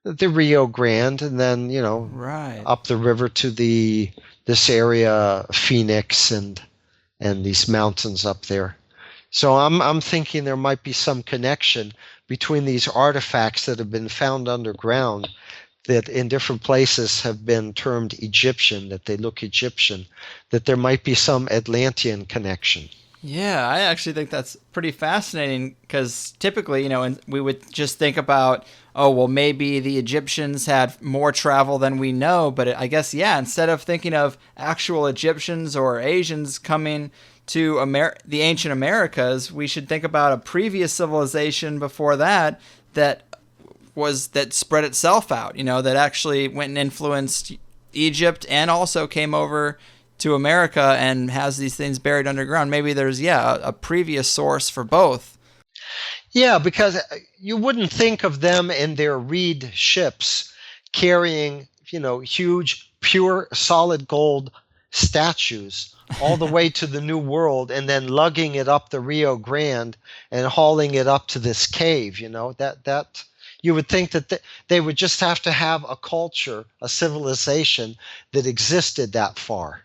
the Rio Grande, and then, right up the river to this area, Phoenix, and these mountains up there. So I'm thinking there might be some connection between these artifacts that have been found underground that in different places have been termed Egyptian, that they look Egyptian, that there might be some Atlantean connection. Yeah, I actually think that's pretty fascinating, because typically, and we would just think about, oh, well, maybe the Egyptians had more travel than we know. But I guess, yeah, instead of thinking of actual Egyptians or Asians coming to the ancient Americas, we should think about a previous civilization before that spread itself out, that actually went and influenced Egypt and also came over to America and has these things buried underground. Maybe there's, a previous source for both. Yeah, because you wouldn't think of them in their reed ships carrying, huge, pure, solid gold statues all the way to the New World and then lugging it up the Rio Grande and hauling it up to this cave. That you would think that they would just have to have a culture, a civilization that existed that far,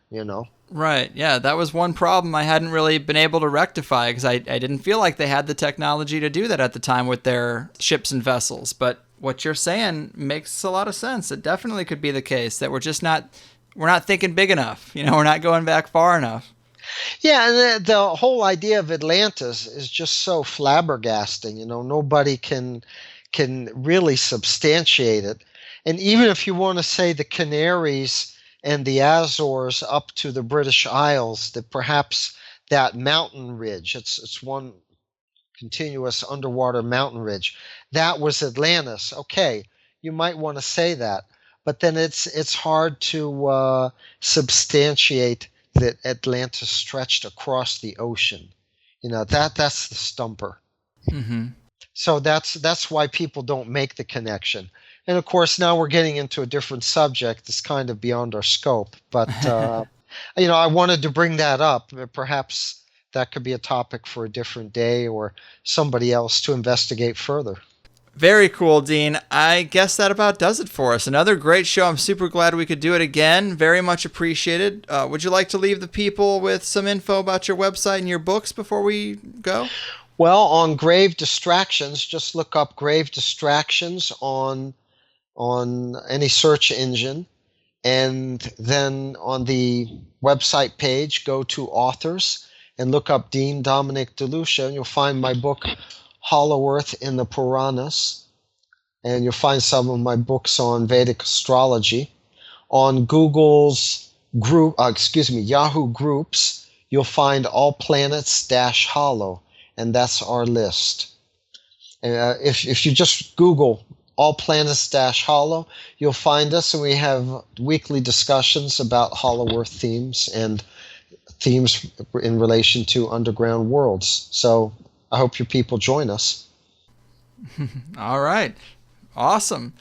Right. Yeah, that was one problem I hadn't really been able to rectify, because I didn't feel like they had the technology to do that at the time with their ships and vessels. But what you're saying makes a lot of sense. It definitely could be the case that we're not thinking big enough. We're not going back far enough. Yeah, and the whole idea of Atlantis is just so flabbergasting. Nobody can really substantiate it. And even if you want to say the Canaries and the Azores up to the British Isles, that perhaps that mountain ridge, it's one continuous underwater mountain ridge, that was Atlantis. Okay, you might want to say that, but then it's hard to substantiate that Atlantis stretched across the ocean. That's the stumper. Mm-hmm. So that's why people don't make the connection. And of course, now we're getting into a different subject that's kind of beyond our scope. But, I wanted to bring that up. Perhaps that could be a topic for a different day or somebody else to investigate further. Very cool, Dean. I guess that about does it for us. Another great show. I'm super glad we could do it again. Very much appreciated. Would you like to leave the people with some info about your website and your books before we go? Well, on Grave Distractions, just look up Grave Distractions on any search engine, and then on the website page, go to authors and look up Dean Dominic DeLucia, and you'll find my book Hollow Earth in the Puranas, and you'll find some of my books on Vedic astrology. On Google's Yahoo Groups, you'll find All Planets Hollow, and that's our list. If you just Google All Planets Hollow, you'll find us, and we have weekly discussions about Hollow Earth themes and themes in relation to underground worlds. So I hope your people join us. All right. Awesome.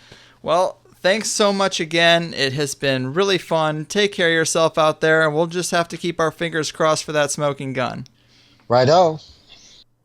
Well, thanks so much again. It has been really fun. Take care of yourself out there, and we'll just have to keep our fingers crossed for that smoking gun. Righto.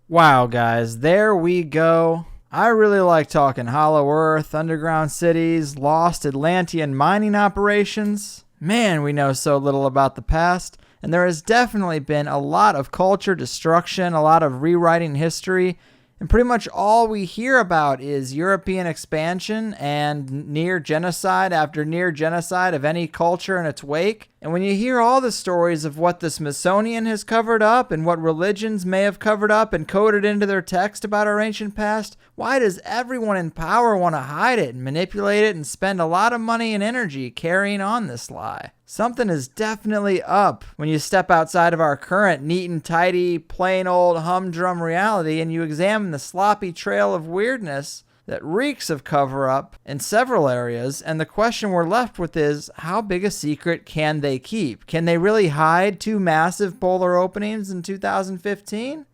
Wow, guys, there we go. I really like talking Hollow Earth, underground cities, lost Atlantean mining operations. Man, we know so little about the past, and there has definitely been a lot of culture destruction, a lot of rewriting history, and pretty much all we hear about is European expansion and near genocide after near genocide of any culture in its wake. And when you hear all the stories of what the Smithsonian has covered up and what religions may have covered up and coded into their text about our ancient past, why does everyone in power want to hide it and manipulate it and spend a lot of money and energy carrying on this lie? Something is definitely up when you step outside of our current neat and tidy, plain old humdrum reality and you examine the sloppy trail of weirdness that reeks of cover-up in several areas, and the question we're left with is, how big a secret can they keep? Can they really hide 2 massive polar openings in 2015?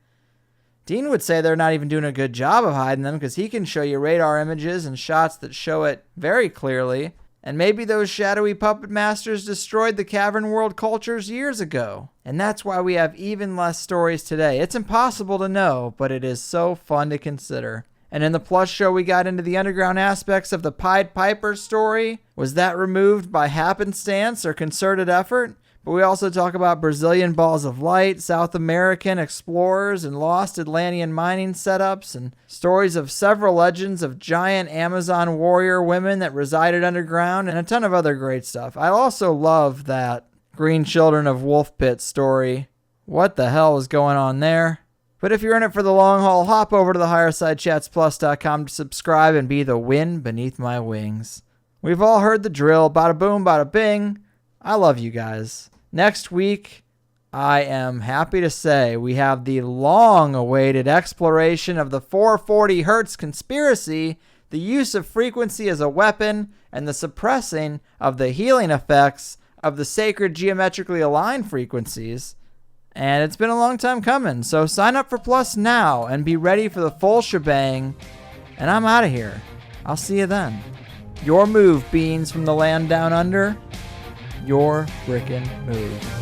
Dean would say they're not even doing a good job of hiding them because he can show you radar images and shots that show it very clearly. And maybe those shadowy puppet masters destroyed the Cavern world cultures years ago. And that's why we have even less stories today. It's impossible to know, but it is so fun to consider. And in the Plus show, we got into the underground aspects of the Pied Piper story. Was that removed by happenstance or concerted effort? But we also talk about Brazilian balls of light, South American explorers, and lost Atlantean mining setups, and stories of several legends of giant Amazon warrior women that resided underground, and a ton of other great stuff. I also love that Green Children of Wolf Pit story. What the hell is going on there? But if you're in it for the long haul, hop over to the HigherSideChatsPlus.com to subscribe and be the wind beneath my wings. We've all heard the drill. Bada boom, bada bing. I love you guys. Next week, I am happy to say we have the long-awaited exploration of the 440 Hertz conspiracy, the use of frequency as a weapon, and the suppressing of the healing effects of the sacred geometrically aligned frequencies. And it's been a long time coming, so sign up for Plus now and be ready for the full shebang. And I'm out of here. I'll see you then. Your move, beings from the land down under. Your frickin' move.